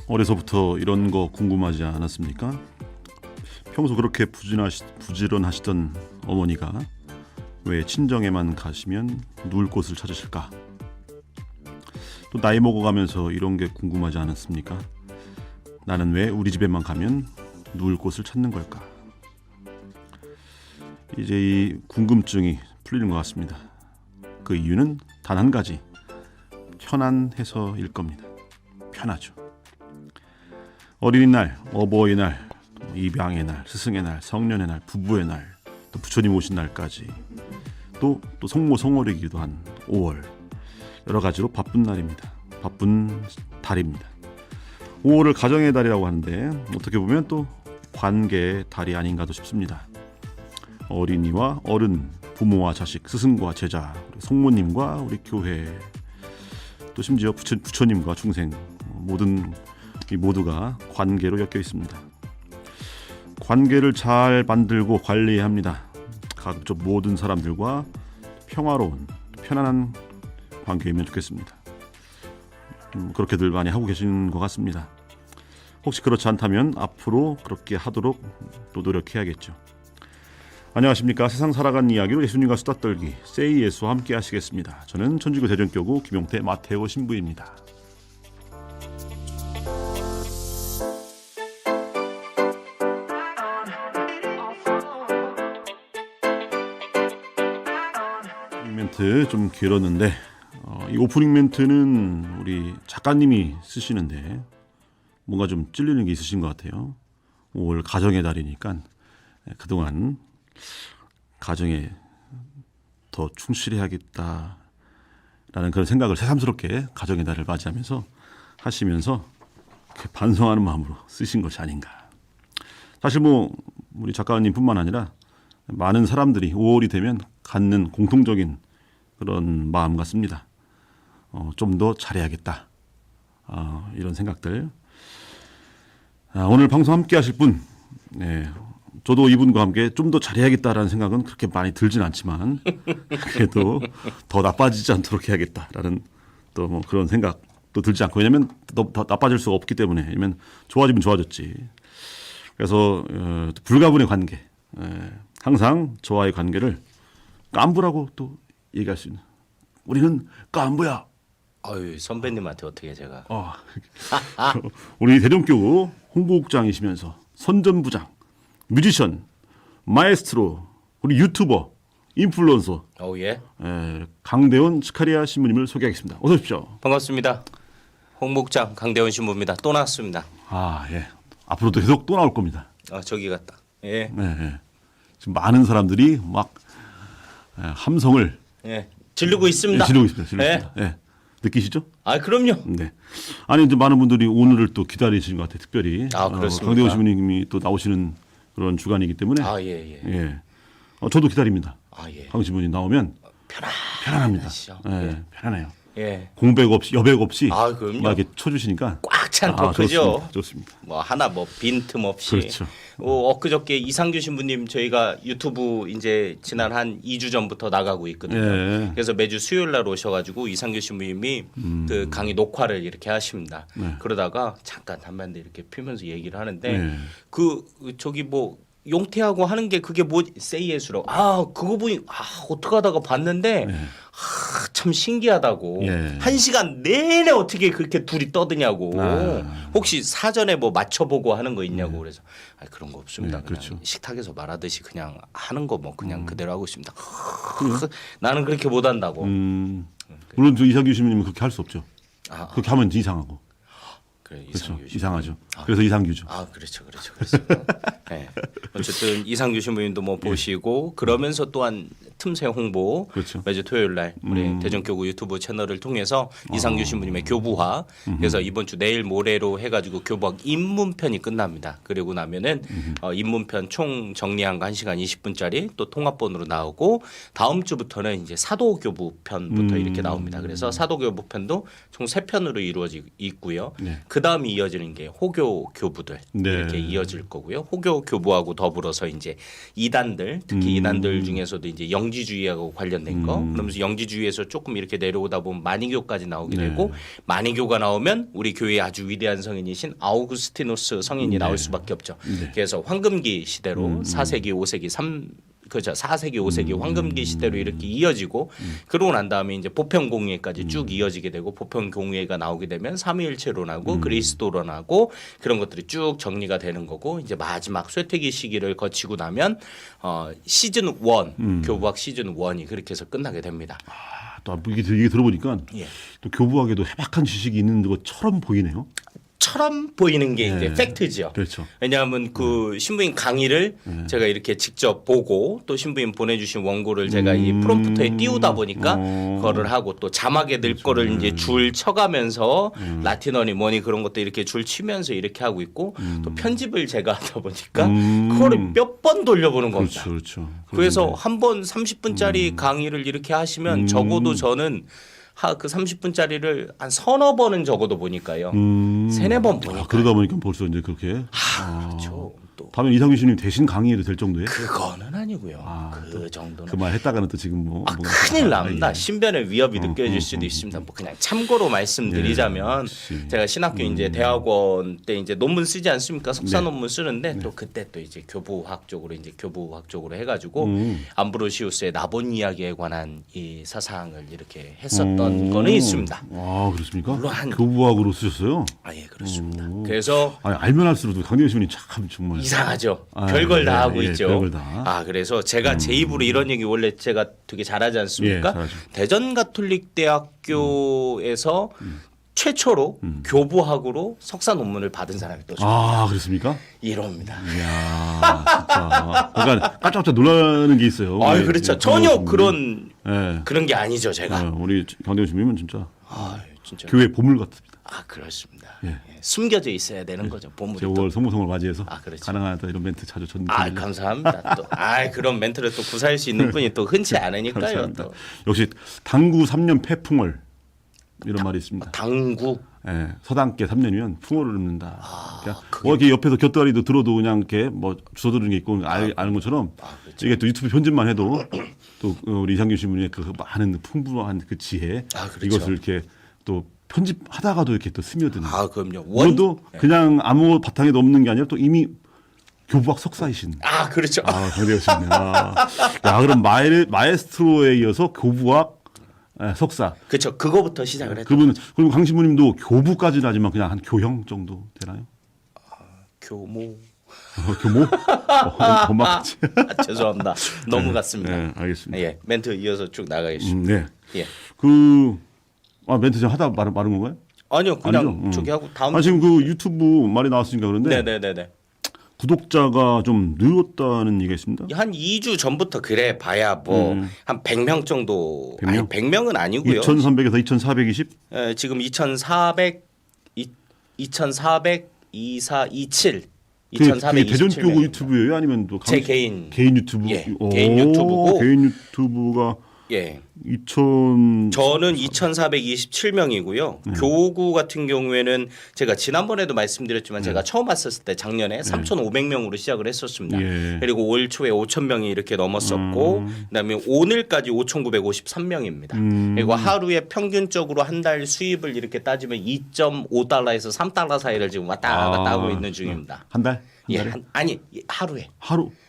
어려서부터 이런 거 궁금하지 않았습니까? 평소 그렇게 부지런하시던 어머니가 왜 친정에만 가시면 누울 곳을 찾으실까? 또 나이 먹어가면서 이런 게 궁금하지 않았습니까? 나는 왜 우리 집에만 가면 누울 곳을 찾는 걸까? 이제 이 궁금증이 풀리는 것 같습니다. 그 이유는 단 한 가지, 편안해서일 겁니다. 편하죠. 어린이날, 어버이날, 입양의 날, 스승의 날, 성년의 날, 부부의 날, 또 부처님 오신 날까지 또 성모 성월이기도 한 5월, 여러 가지로 바쁜 날입니다. 바쁜 달입니다. 5월을 가정의 달이라고 하는데 어떻게 보면 또 관계의 달이 아닌가도 싶습니다. 어린이와 어른, 부모와 자식, 스승과 제자, 우리 성모님과 우리 교회, 또 심지어 부처님과 중생, 모두가 관계로 엮여 있습니다. 관계를 잘 만들고 관리해야 합니다. 가급적 모든 사람들과 평화로운, 편안한 관계이면 좋겠습니다. 그렇게들 많이 하고 계신 것 같습니다. 혹시 그렇지 않다면 앞으로 그렇게 하도록 또 노력해야겠죠. 안녕하십니까. 세상 살아간 이야기로 예수님과 수다 떨기 세이 예수와 함께 하시겠습니다. 저는 천주교 대전교구 김용태 마테오 신부입니다. 멘트 좀 길었는데 이 오프닝 멘트는 우리 작가님이 쓰시는데 뭔가 좀 찔리는 게 있으신 것 같아요. 5월 가정의 달이니까 그동안 가정에 더 충실해야겠다라는 그런 생각을 새삼스럽게 가정의 달을 맞이하면서 하시면서 반성하는 마음으로 쓰신 것이 아닌가. 사실 우리 작가님뿐만 아니라 많은 사람들이 5월이 되면 갖는 공통적인 그런 마음 같습니다. 좀 더 잘해야겠다. 이런 생각들. 오늘 방송 함께 하실 분, 저도 이분과 함께 좀 더 잘해야겠다라는 생각은 그렇게 많이 들진 않지만 그래도 더 나빠지지 않도록 해야겠다라는 또 그런 생각도 들지 않고, 왜냐하면 더 나빠질 수가 없기 때문에, 왜냐면 좋아지면 좋아졌지. 그래서 불가분의 관계, 항상 저와의 관계를 깐부라고 또 얘기할 수 있는, 우리는 깐부야. 아유, 선배님한테 어떻게 제가. 우리 대전교구 홍보국장이시면서 선전부장, 뮤지션, 마에스트로, 우리 유튜버, 인플루언서, 예. 강대원 스카리아 신부님을 소개하겠습니다. 어서 오십시오. 반갑습니다. 홍목장 강대원 신부입니다. 또 나왔습니다. 예. 앞으로도 계속 또 나올 겁니다. 저기 갔다. 예. 네. 지금 많은 사람들이 막 함성을 지르고 있습니다. 지르고 있습니다. 예. 느끼시죠? 그럼요. 네. 아니 이제 많은 분들이 오늘을 또 기다리시는 것 같아요. 특별히. 그렇습니까? 강대원 신부님이 또 나오시는 그런 주간이기 때문에. 예. 저도 기다립니다. 예. 강 신부님 나오면 편안합니다. 편안해요. 예. 공백 없이, 여백 없이 그럼요. 막 이렇게 쳐주시니까 꽉 찬 토크죠. 좋습니다. 하나 빈틈 없이. 그렇죠. 엊그저께 이상규 신부님 저희가 유튜브 이제 지난 한 2주 전부터 나가고 있거든요. 예. 그래서 매주 수요일 날 오셔가지고 이상규 신부님이 그 강의 녹화를 이렇게 하십니다. 그러다가 잠깐 담배 이렇게 피면서 얘기를 하는데 저기 용태하고 하는 게 그게 세이예수라고. 그거 보니 어떻게 하다가 봤는데 참 신기하다고. 1시간 내내 어떻게 그렇게 둘이 떠드냐고. 혹시 사전에 맞춰보고 하는 거 있냐고. 그래서 그런 거 없습니다. 그냥 그렇죠. 식탁에서 말하듯이 그냥 하는 거 그냥 그대로 하고 있습니다. 나는 그렇게 못한다고. 물론 저 이상규 신부님은 그렇게 할 수 없죠. 그렇게 하면 이상하고. 그래, 그렇죠. 이상하죠. 그래서 이상규죠. 그렇죠. 네. 어쨌든 이상규 신부님도 보시고 그러면서 또한 틈새 홍보, 그렇죠. 매주 토요일 날 우리 대전교구 유튜브 채널을 통해서 이상규 신부님의 교부화, 그래서 이번 주 내일 모레로 해가지고 교부학 입문편이 끝납니다. 그리고 나면은 입문편 총 정리한 거 1시간 20분짜리 또 통합본으로 나오고, 다음 주부터는 이제 사도교부 편부터 이렇게 나옵니다. 그래서 사도교부 편도 총 3편으로 이루어지고 있고요. 그 다음이 이어지는 게 호교 교부들 네. 이렇게 이어질 거고요. 호교 교부하고 더불어서 이제 이단들 특히 이단들 중에서도 이제 영지주의하고 관련된 거 그러면서 영지주의에서 조금 이렇게 내려오다 보면 마니교까지 나오게 네. 되고 마니교가 나오면 우리 교회의 아주 위대한 성인이신 아우구스티누스 성인이 나올 수밖에 없죠. 그래서 황금기 시대로 4세기, 5세기, 그죠. 4세기, 5세기 황금기 시대로 이렇게 이어지고 그러고 난 다음에 이제 보편공예까지 쭉 이어지게 되고 보편공예가 나오게 되면 삼위일체론하고 그리스도론하고 그런 것들이 쭉 정리가 되는 거고 이제 마지막 쇠퇴기 시기를 거치고 나면 시즌 1 교부학 시즌 1이 그렇게 해서 끝나게 됩니다. 아, 또 이게 들어보니까 예. 또 교부학에도 해박한 지식이 있는 것처럼 보이네요. 처럼 보이는 게 이제 네. 팩트죠. 그렇죠. 왜냐하면 그 신부인 강의를 제가 이렇게 직접 보고 또 신부인 보내주신 원고를 제가 이 프롬프터에 띄우다 보니까 그거를 하고 또 자막에 넣을 거를 이제 줄 쳐가면서 라틴어니 뭐니 그런 것도 이렇게 줄 치면서 이렇게 하고 있고 또 편집을 제가 하다 보니까 그거를 몇 번 돌려보는 겁니다. 그렇죠. 그래서 한 번 30분짜리 강의를 이렇게 하시면 적어도 저는 그 30분짜리를 한 서너 번은 적어도 보니까요. 세네 번 보니까. 아, 그러다 보니까 벌써 이제 그렇게. 그렇죠. 또 다음에 이상규 씨님 대신 강의해도 될 정도예요? 그거는 아니고요. 그 정도는. 그 말 했다가는 또 지금 뭐. 뭔가 큰일 납니다. 예. 신변의 위협이 느껴질 수도 있습니다. 뭐 그냥 참고로 말씀드리자면 그렇지. 제가 신학교 이제 대학원 때 이제 논문 쓰지 않습니까? 석사 논문 쓰는데 또 그때 또 이제 교부학 쪽으로 해가지고 암브로시우스의 나본 이야기에 관한 이 사상을 이렇게 했었던 거는 있습니다. 아, 그렇습니까? 물론 한- 교부학으로 쓰셨어요? 아, 예, 그렇습니다. 그래서 아니, 알면 할수록 강대현 씨는 참 정말. 이상하죠. 아, 별걸 다 예, 하고 예, 있죠. 별걸 다. 아, 그래서 제가 제 입으로 이런 얘기 원래 제가 되게 잘하지 않습니까? 예, 잘하죠. 대전 가톨릭 대학교에서 최초로 교부학으로 석사 논문을 받은 사람이 또 아, 그렇습니까? 이럽니다. 이야, 진짜. 그러니까 깜짝깜짝 놀라는 게 있어요. 아, 예, 그렇죠. 예, 전혀 강대현 그런 게 아니죠, 제가. 씨님. 예, 우리 강대현 씨님은 진짜 아, 진짜. 교회 보물 같습니다. 아, 그렇습니다. 예. 예, 숨겨져 있어야 되는 거죠. 보물이 또. 제5월 성모성을 맞이해서 아, 그렇죠. 가능하다 이런 멘트 자주 전. 아, 감사합니다. 또, 그런 멘트를 또 구사할 수 있는 분이 또 흔치 않으니까요. 감사합니다. 또. 역시 당구 3년 패풍월 이런 말이 있습니다. 당구. 예, 서당께 3년이면 풍어를 읊는다. 그러니까 그게- 이렇게 옆에서 곁다리도 들어도 그냥 이렇게 뭐 주워 들은 게 있고 아는 것처럼 그렇죠. 이게 또 유튜브 편집만 해도 또 우리 이상규 신부님의 그 많은 풍부한 그 지혜 그렇죠. 이것을 이렇게 또 편집하다가도 이렇게 또 스며드는. 그럼요. 그것도 그냥 아무 바탕에도 없는 게 아니라 또 이미 교부학 석사이신. 그렇죠. 강대현 씨네. 야, 그럼 마에스트로에 이어서 교부학 석사. 그렇죠. 그거부터 시작을 했죠. 그리고 강 신부님도 교부까지는 하지만 그냥 한 교형 정도 되나요? 교모. 교모? 고맙지. 죄송합니다. 넘어갔습니다. 네, 알겠습니다. 예, 멘트 이어서 쭉 나가겠습니다. 네. 예. 멘트 좀 하다 말은 건가요? 아니요, 그냥 아니죠? 저기 하고 다음. 지금 그 유튜브 말이 나왔으니까 그런데 네네네네. 구독자가 좀 늘었다는 얘기가 있습니다. 한 2주 전부터 그래 봐야 뭐 한 100명 정도. 100명? 아니 100명은 아니고요. 2,300에서 2,420? 지금 2,400, 2,400, 2427, 그게 대전 2,427. 교구 유튜브예요? 아니면 또 제 개인. 유튜브? 예, 개인 유튜브고. 개인 유튜브가 예. 2,000 저는 2,427명이고요. 교구 같은 경우에는 제가 지난번에도 말씀드렸지만 제가 처음 왔었을 때 작년에 3,500명으로 시작을 했었습니다. 예. 그리고 올 초에 5,000명이 이렇게 넘었었고 그다음에 오늘까지 5,953명입니다. 그리고 하루에 평균적으로 한 달 수입을 이렇게 따지면 2.5달러에서 3달러 사이를 지금 왔다 갔다 하고 있는 중입니다. 한 달? 예, 달에? 하루에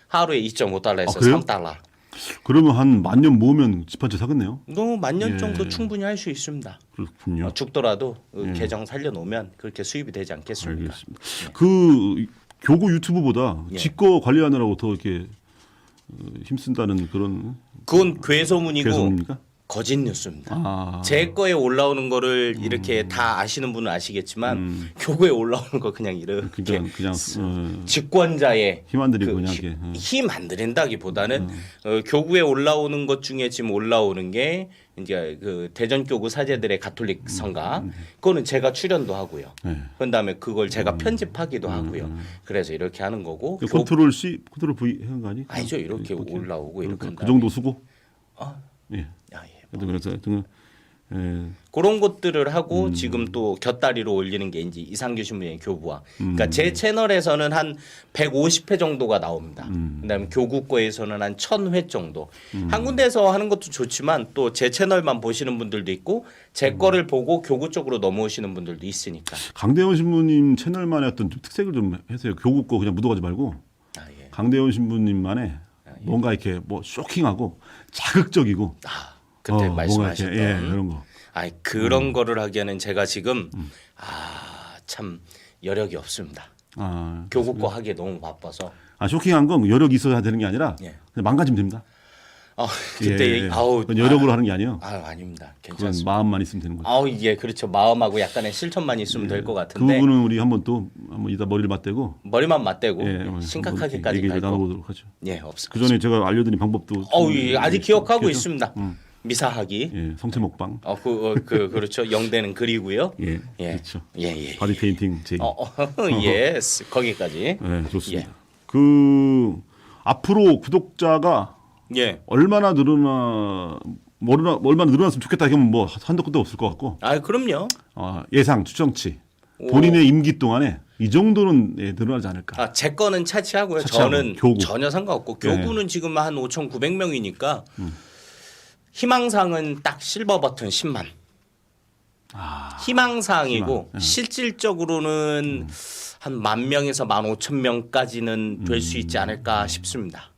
하루에 2.5달러에서 그래요? 3달러. 그러면 한 10,000년 모으면 집 한 채 사겠네요. 너무 만년 예. 정도 충분히 할 수 있습니다. 그렇군요. 죽더라도 계정 살려놓으면 그렇게 수입이 되지 않겠습니까? 알겠습니다. 그 교구 유튜브보다 예. 직거 관리하느라고 더 이렇게 힘쓴다는 그런 그건 괴소문이고 괴소문입니까? 거짓 뉴스입니다. 아, 제 거에 올라오는 거를 이렇게 다 아시는 분은 아시겠지만 교구에 올라오는 거 그냥 이렇게 그냥 직권자의 힘 안 들이고 그 그냥 이렇게 힘 안 들인다기보다는 교구에 올라오는 것 중에 지금 올라오는 게 이제 그 대전 교구 사제들의 가톨릭 성가 그거는 제가 출연도 하고요. 네. 그런 다음에 그걸 제가 편집하기도 하고요. 그래서 이렇게 하는 거고 그 컨트롤 C, 컨트롤 V 하는 거 아니? 아니죠. 이렇게 올라오고 이렇게 그 한다. 정도 수고? 아, 예. 아, 예. 그래서 하여튼 예. 그런 것들을 하고 지금 또 곁다리로 올리는 게 이제 이상규 신부의 교부와. 그러니까 제 채널에서는 한 150회 정도가 나옵니다. 그다음에 교구 거에서는 한 1000회 정도. 한 군데에서 하는 것도 좋지만 또 제 채널만 보시는 분들도 있고 제 거를 보고 교구 쪽으로 넘어오시는 분들도 있으니까. 강대원 신부님 채널만의 어떤 좀 특색을 좀 해서요. 교구 거 그냥 묻어가지 말고 아, 예. 강대원 신부님만의 뭔가 이렇게 뭐 쇼킹하고 자극적이고 그때 뭔가 말씀하셨던 이렇게, 예, 그런 거. 아니 그런 거를 하기에는 제가 지금 참 여력이 없습니다. 아, 교구 거 하기에 너무 바빠서. 쇼킹한 건 여력이 있어야 되는 게 아니라 예. 그냥 망가지면 됩니다. 그때 그건 여력으로 하는 게 아니에요. 아닙니다. 그건 괜찮습니다. 마음만 있으면 되는 거죠. 예, 그렇죠. 마음하고 약간의 실천만 있으면 될 것 그 같은데 부분은 우리 한번 이따 머리를 맞대고 머리만 맞대고 예, 심각하게까지 얘기를 갈거 나눠보도록 하죠. 예, 없습니다. 그 전에 제가 알려드린 방법도 예, 아직 기억하고 기억하죠? 있습니다. 미사하기. 예, 성체 먹방. 그렇죠. 영대는 그리고요. 예, 예. 그렇죠. 예. 바디 페인팅 제이. 예. 거기까지. 네, 좋습니다. 그 앞으로 구독자가 예. 얼마나 늘어났으면 좋겠다 하면 뭐 한도 끝도 없을 것 같고 그럼요. 예상 추정치 본인의 임기 동안에 이 정도는 늘어나지 않을까. 제 거는 차치하고요. 차치하고, 저는 교구. 전혀 상관없고 교구는 지금 한 5,900명이니까 희망상은 딱 실버 버튼 10만. 희망사항이고 10만. 실질적으로는 한 10,000명에서 15,000명까지는 될 수 있지 않을까 싶습니다.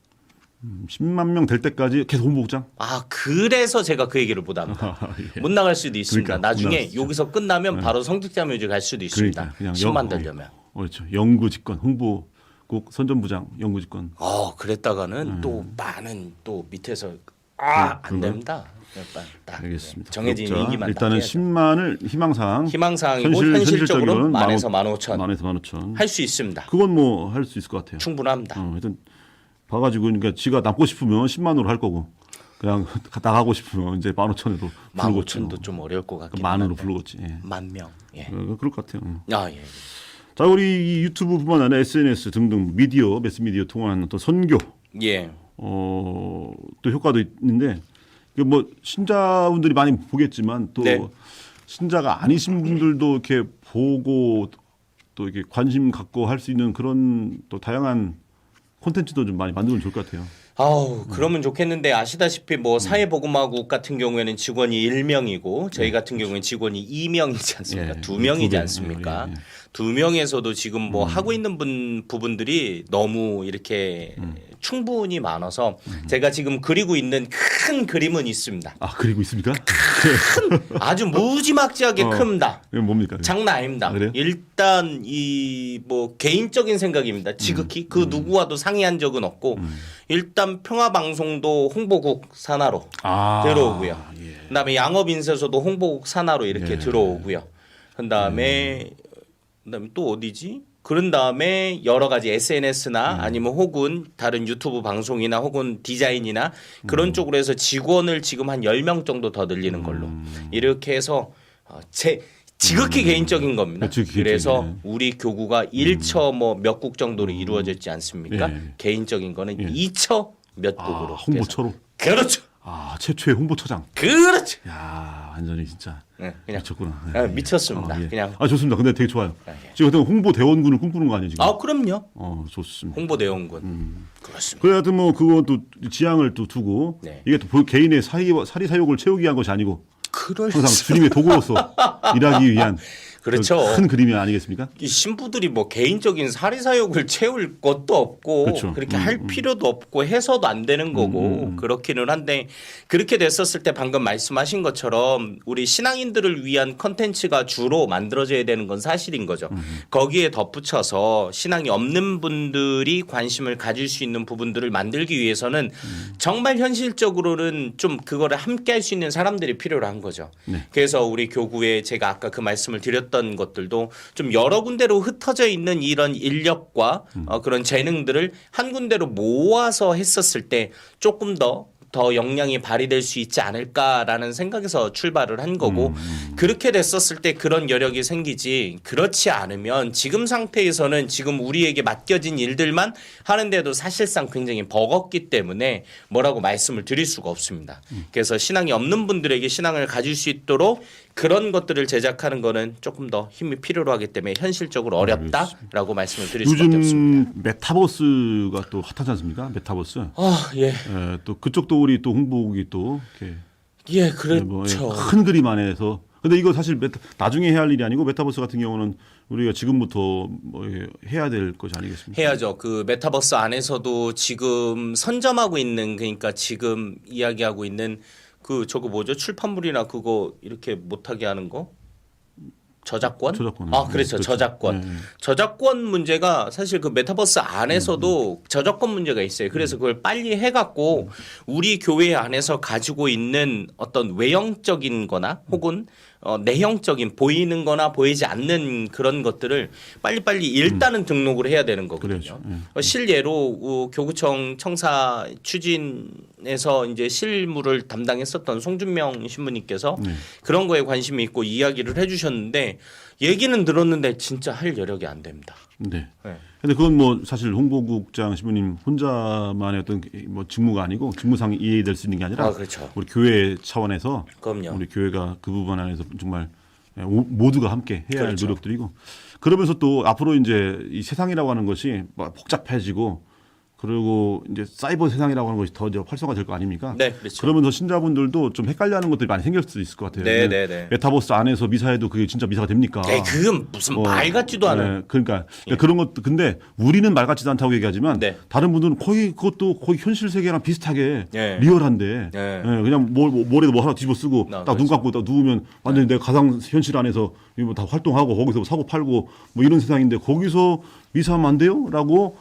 10만 명 될 때까지 계속 홍보국장. 그래서 제가 그 얘기를 못 합니다. 예. 못 나갈 수도 있습니다. 그러니까, 못 나중에 나갈 수도 여기서 끝나면 바로 성직자묘지 갈 수도 있습니다. 그러니까 그냥 10만 되려면. 그렇죠. 연구직권 홍보국 선전부장 연구직권. 그랬다가는 또 많은 또 밑에서 안 그런가요? 됩니다. 알겠습니다. 정해진 구독자, 얘기만 일단은 10만을 희망사항이고 현실적으로는 10,000에서 15,000 만에서 15,000 할 수 있습니다. 그건 뭐 할 수 있을 것 같아요. 충분합니다. 하여튼 봐가지고 그러니까 지가 남고 싶으면 10만으로 할 거고 그냥 나가고 싶으면 이제 15,000으로 15,000도 좀 어려울 것 같긴 만으로 한데. 불러겠지. 예. 10,000명. 예. 그럴 것 같아요. 예. 자 우리 이 유튜브뿐만 아니라 SNS 등등 미디어 매스미디어 통한 어떤 선교 예. 또 효과도 있는데 그 뭐 신자분들이 많이 보겠지만 또 네. 신자가 아니신 분들도 이렇게 보고 또 이렇게 관심 갖고 할 수 있는 그런 또 다양한 콘텐츠도 좀 많이 만들면 좋을 것 같아요. 그러면 좋겠는데 아시다시피 뭐 사회복음화국 같은 경우에는 직원이 1명이고 저희 같은 경우에는 직원이 2명이지 않습니까? 예, 2명이지 2배. 않습니까? 예. 2명에서도 지금 뭐 하고 있는 부분들이 너무 이렇게 충분히 많아서 제가 지금 그리고 있는 큰 그림은 있습니다. 그리고 있습니까? 아주 무지막지하게 큽니다. 이건 뭡니까? 장난 아닙니다. 그래요? 일단 이 뭐 개인적인 생각입니다. 지극히 그 누구와도 상의한 적은 없고 일단 평화방송도 홍보국 산하로 들어오고요. 예. 그다음에 양업인쇄소도 홍보국 산하로 이렇게 들어오고요. 그다음에 또 어디지? 그런 다음에 여러 가지 SNS나 아니면 혹은 다른 유튜브 방송이나 혹은 디자인이나 그런 쪽으로 해서 직원을 지금 한 10명 정도 더 늘리는 걸로 이렇게 해서 지극히 개인적인 겁니다. 그래서 예. 우리 교구가 1처 뭐 몇 국정도로 이루어졌지 않습니까? 예. 개인적인 거는 2처 몇 국으로. 홍보처로. 그렇죠. 최초의 홍보처장. 그렇죠. 야 완전히 진짜 그냥 미쳤구나. 미쳤습니다. 예. 그냥. 좋습니다. 근데 되게 좋아요. 예. 지금 어떤 홍보 대원군을 꿈꾸는 거 아니에요 지금? 그럼요. 좋습니다. 홍보대원군. 그렇습니다. 그래 하여튼 뭐 그것도 지향을 또 두고 네. 이게 또 개인의 사리 사욕을 채우기 위한 것이 아니고 그럴 항상 주님의 도구로서 일하기 위한 그렇죠. 큰 그림이 아니겠습니까? 이 신부들이 뭐 개인적인 사리사욕을 채울 것도 없고 그렇죠. 그렇게 할 필요도 없고 해서도 안 되는 거고 그렇기는 한데 그렇게 됐었을 때 방금 말씀하신 것처럼 우리 신앙인들을 위한 컨텐츠가 주로 만들어져야 되는 건 사실인 거죠. 거기에 덧붙여서 신앙이 없는 분들이 관심을 가질 수 있는 부분들을 만들기 위해서는 정말 현실적으로는 좀 그거를 함께 할 수 있는 사람들이 필요로 한 거죠. 네. 그래서 우리 교구에 제가 아까 그 말씀을 드렸던 것들도 좀 여러 군데로 흩어져 있는 이런 인력과 그런 재능들을 한 군데로 모아서 했었을 때 조금 더 더 역량이 발휘될 수 있지 않을까라는 생각에서 출발을 한 거고 그렇게 됐었을 때 그런 여력이 생기지 그렇지 않으면 지금 상태에서는 지금 우리에게 맡겨진 일들만 하는데도 사실상 굉장히 버겁기 때문에 뭐라고 말씀을 드릴 수가 없습니다. 그래서 신앙이 없는 분들에게 신앙을 가질 수 있도록 그런 것들을 제작하는 거는 조금 더 힘이 필요로 하기 때문에 현실적으로 어렵다라고 말씀을 드릴 수밖에 없습니다. 요즘 메타버스가 또 핫하지 않습니까? 메타버스. 예. 예, 또 그쪽도 우리 또 홍보국이 또 이렇게 예, 그렇죠. 뭐, 큰 그림 안에서. 근데 이거 사실 나중에 해야 할 일이 아니고 메타버스 같은 경우는 우리가 지금부터 뭐 해야 될 것이 아니겠습니까? 해야죠. 그 메타버스 안에서도 지금 선점하고 있는 그러니까 지금 이야기하고 있는 그 저거 뭐죠? 출판물이나 그거 이렇게 못하게 하는 거? 저작권? 저작권. 아, 그렇죠. 저작권. 저작권 문제가 사실 그 메타버스 안에서도 저작권 문제가 있어요. 그래서 그걸 빨리 해갖고 우리 교회 안에서 가지고 있는 어떤 외형적인 거나 혹은 내형적인 보이는 거나 보이지 않는 그런 것들을 빨리빨리 일단은 등록을 해야 되는 거거든요. 실예로 교구청 청사 추진에서 이제 실무를 담당했었던 송준명 신부님께서 그런 거에 관심이 있고 이야기를 해주셨는데 얘기는 들었는데 진짜 할 여력이 안 됩니다. 네. 근데 그건 뭐 사실 홍보국장 신부님 혼자만의 어떤 뭐 직무가 아니고 직무상 이해될 수 있는 게 아니라 그렇죠. 우리 교회 차원에서 그럼요. 우리 교회가 그 부분 안에서 정말 모두가 함께 해야 할 그렇죠. 노력들이고 그러면서 또 앞으로 이제 이 세상이라고 하는 것이 뭐 복잡해지고 그리고 이제 사이버 세상이라고 하는 것이 더 이제 활성화될 거 아닙니까? 네, 그렇죠. 그러면서 신자분들도 좀 헷갈려하는 것들이 많이 생길 수도 있을 것 같아요. 네. 메타버스 안에서 미사해도 그게 진짜 미사가 됩니까? 그건 무슨 말 같지도 않은. 그러니까 그런 것도 근데 우리는 말 같지도 않다고 얘기하지만 다른 분들은 거의 그것도 거의 현실 세계랑 비슷하게 리얼한데 그냥 뭐래도 뭐 하나 뒤집어 쓰고 딱 눈 감고 딱 누우면 완전히 내가 가상 현실 안에서 뭐 다 활동하고 거기서 사고 팔고 뭐 이런 세상인데 거기서 미사하면 안 돼요?라고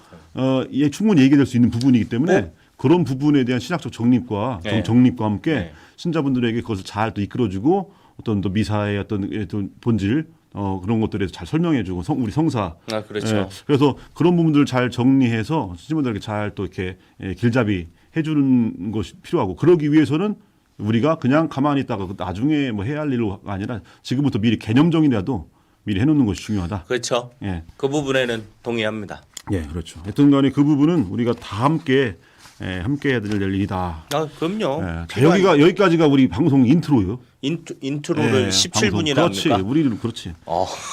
충분히 얘기될 수 있는 부분이기 때문에 그런 부분에 대한 신학적 정립과 정립과 함께 신자분들에게 그것을 잘 또 이끌어주고 어떤 또 미사의 어떤 본질 그런 것들에 잘 설명해주고 우리 성사 그렇죠. 그래서 그런 부분들을 잘 정리해서 신자분들에게 잘 또 이렇게 길잡이 해주는 것이 필요하고 그러기 위해서는 우리가 그냥 가만히 있다가 나중에 뭐 해야 할 일이 아니라 지금부터 미리 개념정이라도 미리 해놓는 것이 중요하다. 그렇죠. 그 부분에는 동의합니다. 그렇죠. 하여튼 간에 그 부분은 우리가 다 함께 해야 될 일이다. 그럼요. 자, 여기까지가 우리 방송 인트로요. 인트로를 17분이나 그렇지. 합니까? 우리는 그렇지.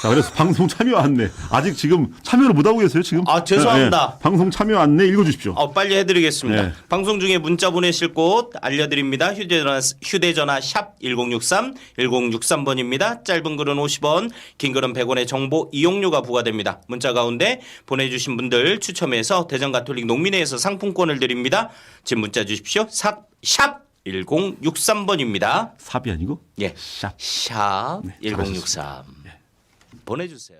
자, 그래서 방송 참여 안내. 아직 지금 참여를 못 하고 계세요, 지금? 죄송합니다. 방송 참여 안내 읽어 주십시오. 빨리 해드리겠습니다. 방송 중에 문자 보내실 곳 알려드립니다. 휴대전화 샵 1063, 1063번입니다. 짧은 글은 50원, 긴 글은 100원의 정보 이용료가 부과됩니다. 문자 가운데 보내주신 분들 추첨해서 대전가톨릭 농민회에서 상품권을 드립니다. 지금 문자 주십시오. 샵 1063번입니다. 삽이 아니고? 샵 1063. 보내주세요.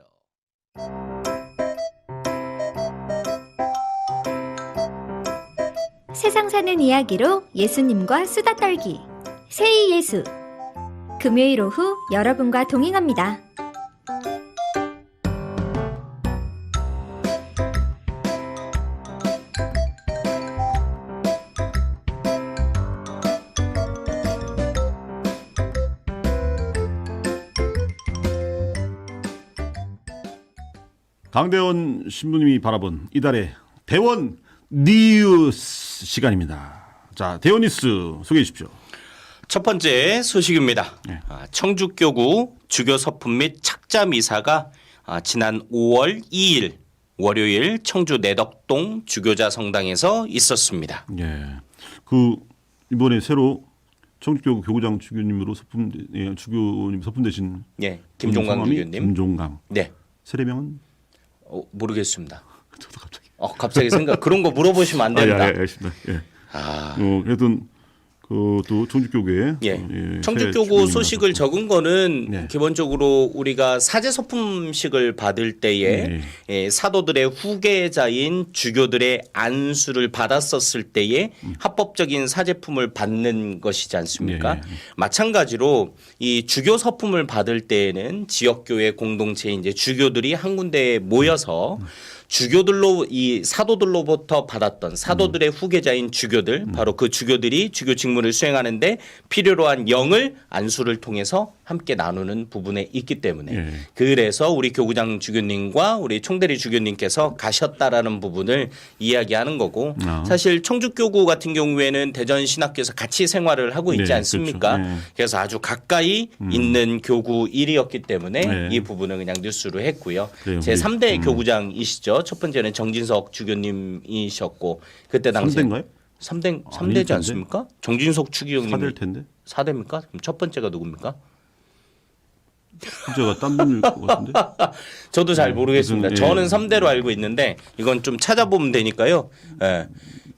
세상 사는 이야기로 예수님과 수다 떨기 세이 예수 금요일 오후 여러분과 동행합니다. 강대원 신부님이 바라본 이달의 대원 뉴스 시간입니다. 자, 대원 뉴스 소개해 주십시오. 첫 번째 소식입니다. 청주교구 주교 서품 및 착자 미사가 지난 5월 2일 월요일 청주 내덕동 주교자 성당에서 있었습니다. 이번에 새로 청주교구 교구장 주교님으로 주교님 서품되신 김종강 주교님. 김종강. 세례명은? 모르겠습니다. 저도 갑자기 그런 거 물어보시면 안 됩니다. 알겠습니다. 그래도 또 청주교구에 청주교구 소식을 적은 거는 기본적으로 우리가 사제 서품식을 받을 때에 사도들의 후계자인 주교들의 안수를 받았었을 때에 합법적인 사제품을 받는 것이지 않습니까? 마찬가지로 이 주교 서품을 받을 때에는 지역교회 공동체 이제 주교들이 한 군데에 모여서 주교들로 이 사도들로부터 받았던 사도들의 후계자인 주교들 바로 그 주교들이 주교 직무를 수행하는데 필요로 한 영을 안수를 통해서 함께 나누는 부분에 있기 때문에 예. 그래서 우리 교구장 주교님과 우리 총대리 주교님께서 가셨다라는 부분을 이야기하는 거고 사실 청주교구 같은 경우에는 대전신학교에서 같이 생활을 하고 있지 네, 않습니까? 그렇죠. 네. 그래서 아주 가까이 있는 교구 일이었기 때문에 네. 이 부분은 그냥 뉴스로 했고요. 그래요. 제 3대 교구장이시죠. 첫 번째는 정진석 주교님이셨고 그때 당시 3대인가요? 3대지 텐데. 않습니까? 정진석 추기경님 4대일 텐데. 4대입니까? 그럼 첫 번째가 누굽니까? 제가 딴 분일 것 같은데. 저도 잘 모르겠습니다. 무슨, 예. 저는 3대로 알고 있는데 이건 좀 찾아보면 되니까요. 예.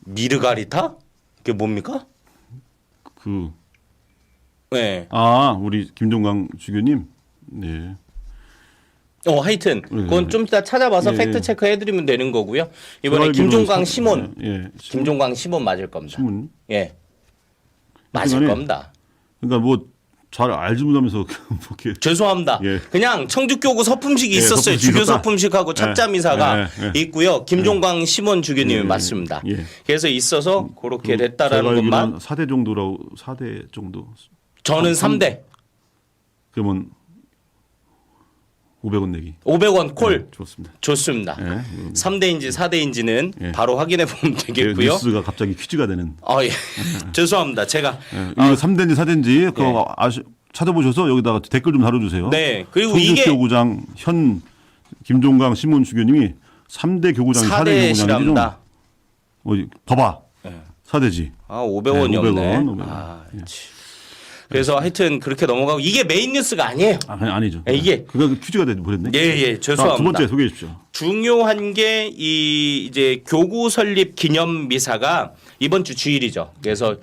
미르가리타? 그게 뭡니까? 그 네. 우리 김종광 주교님. 네. 하여튼 그건 좀 이따 찾아봐서 예. 팩트 체크 해드리면 되는 거고요. 이번에 제가 알기로는 김종광 시몬, 예. 김종광 시몬 맞을 겁니다. 신문. 예, 맞을 하여튼간에 겁니다. 그러니까 뭐 잘 알지 못하면서 뭐 이렇게 죄송합니다. 예. 그냥 청주교구 서품식이 예, 있었어요. 서품식 주교 있었다. 서품식하고 찹자미사가 예. 있고요. 김종광 시몬 주교님이 예. 맞습니다. 예. 그래서 있어서 그렇게 됐다라는 제가 알기로는 것만 4대 정도라고 4대 정도. 저는 3대 그러면 500원 내기. 500원 콜 네, 좋습니다. 좋습니다. 예. 3대인지 4대인지는 예. 바로 확인해 보면 되겠고요. 뉴스가 갑자기 퀴즈가 되는. 예. 죄송합니다. 제가 예. 이거 3대인지 4대인지 그거 찾아보셔서 여기다가 댓글 좀 달아주세요. 네. 그리고 이게 교구장 현 김종광 신문 주교님이 3대 교구장이 4대 4대 교구장이 좀 시랍니다. 봐봐. 네. 4대지. 500원이었네. 500원. 그래서 하여튼 그렇게 넘어가고 이게 메인 뉴스가 아니에요. 아니죠. 예, 이게- 그거 퀴즈가 돼 버렸네. 예, 죄송합니다. 두 번째 소개해 주십시오. 중요한 게 이 이제 교구 설립 기념 미사가 이번 주 주일이죠. 그래서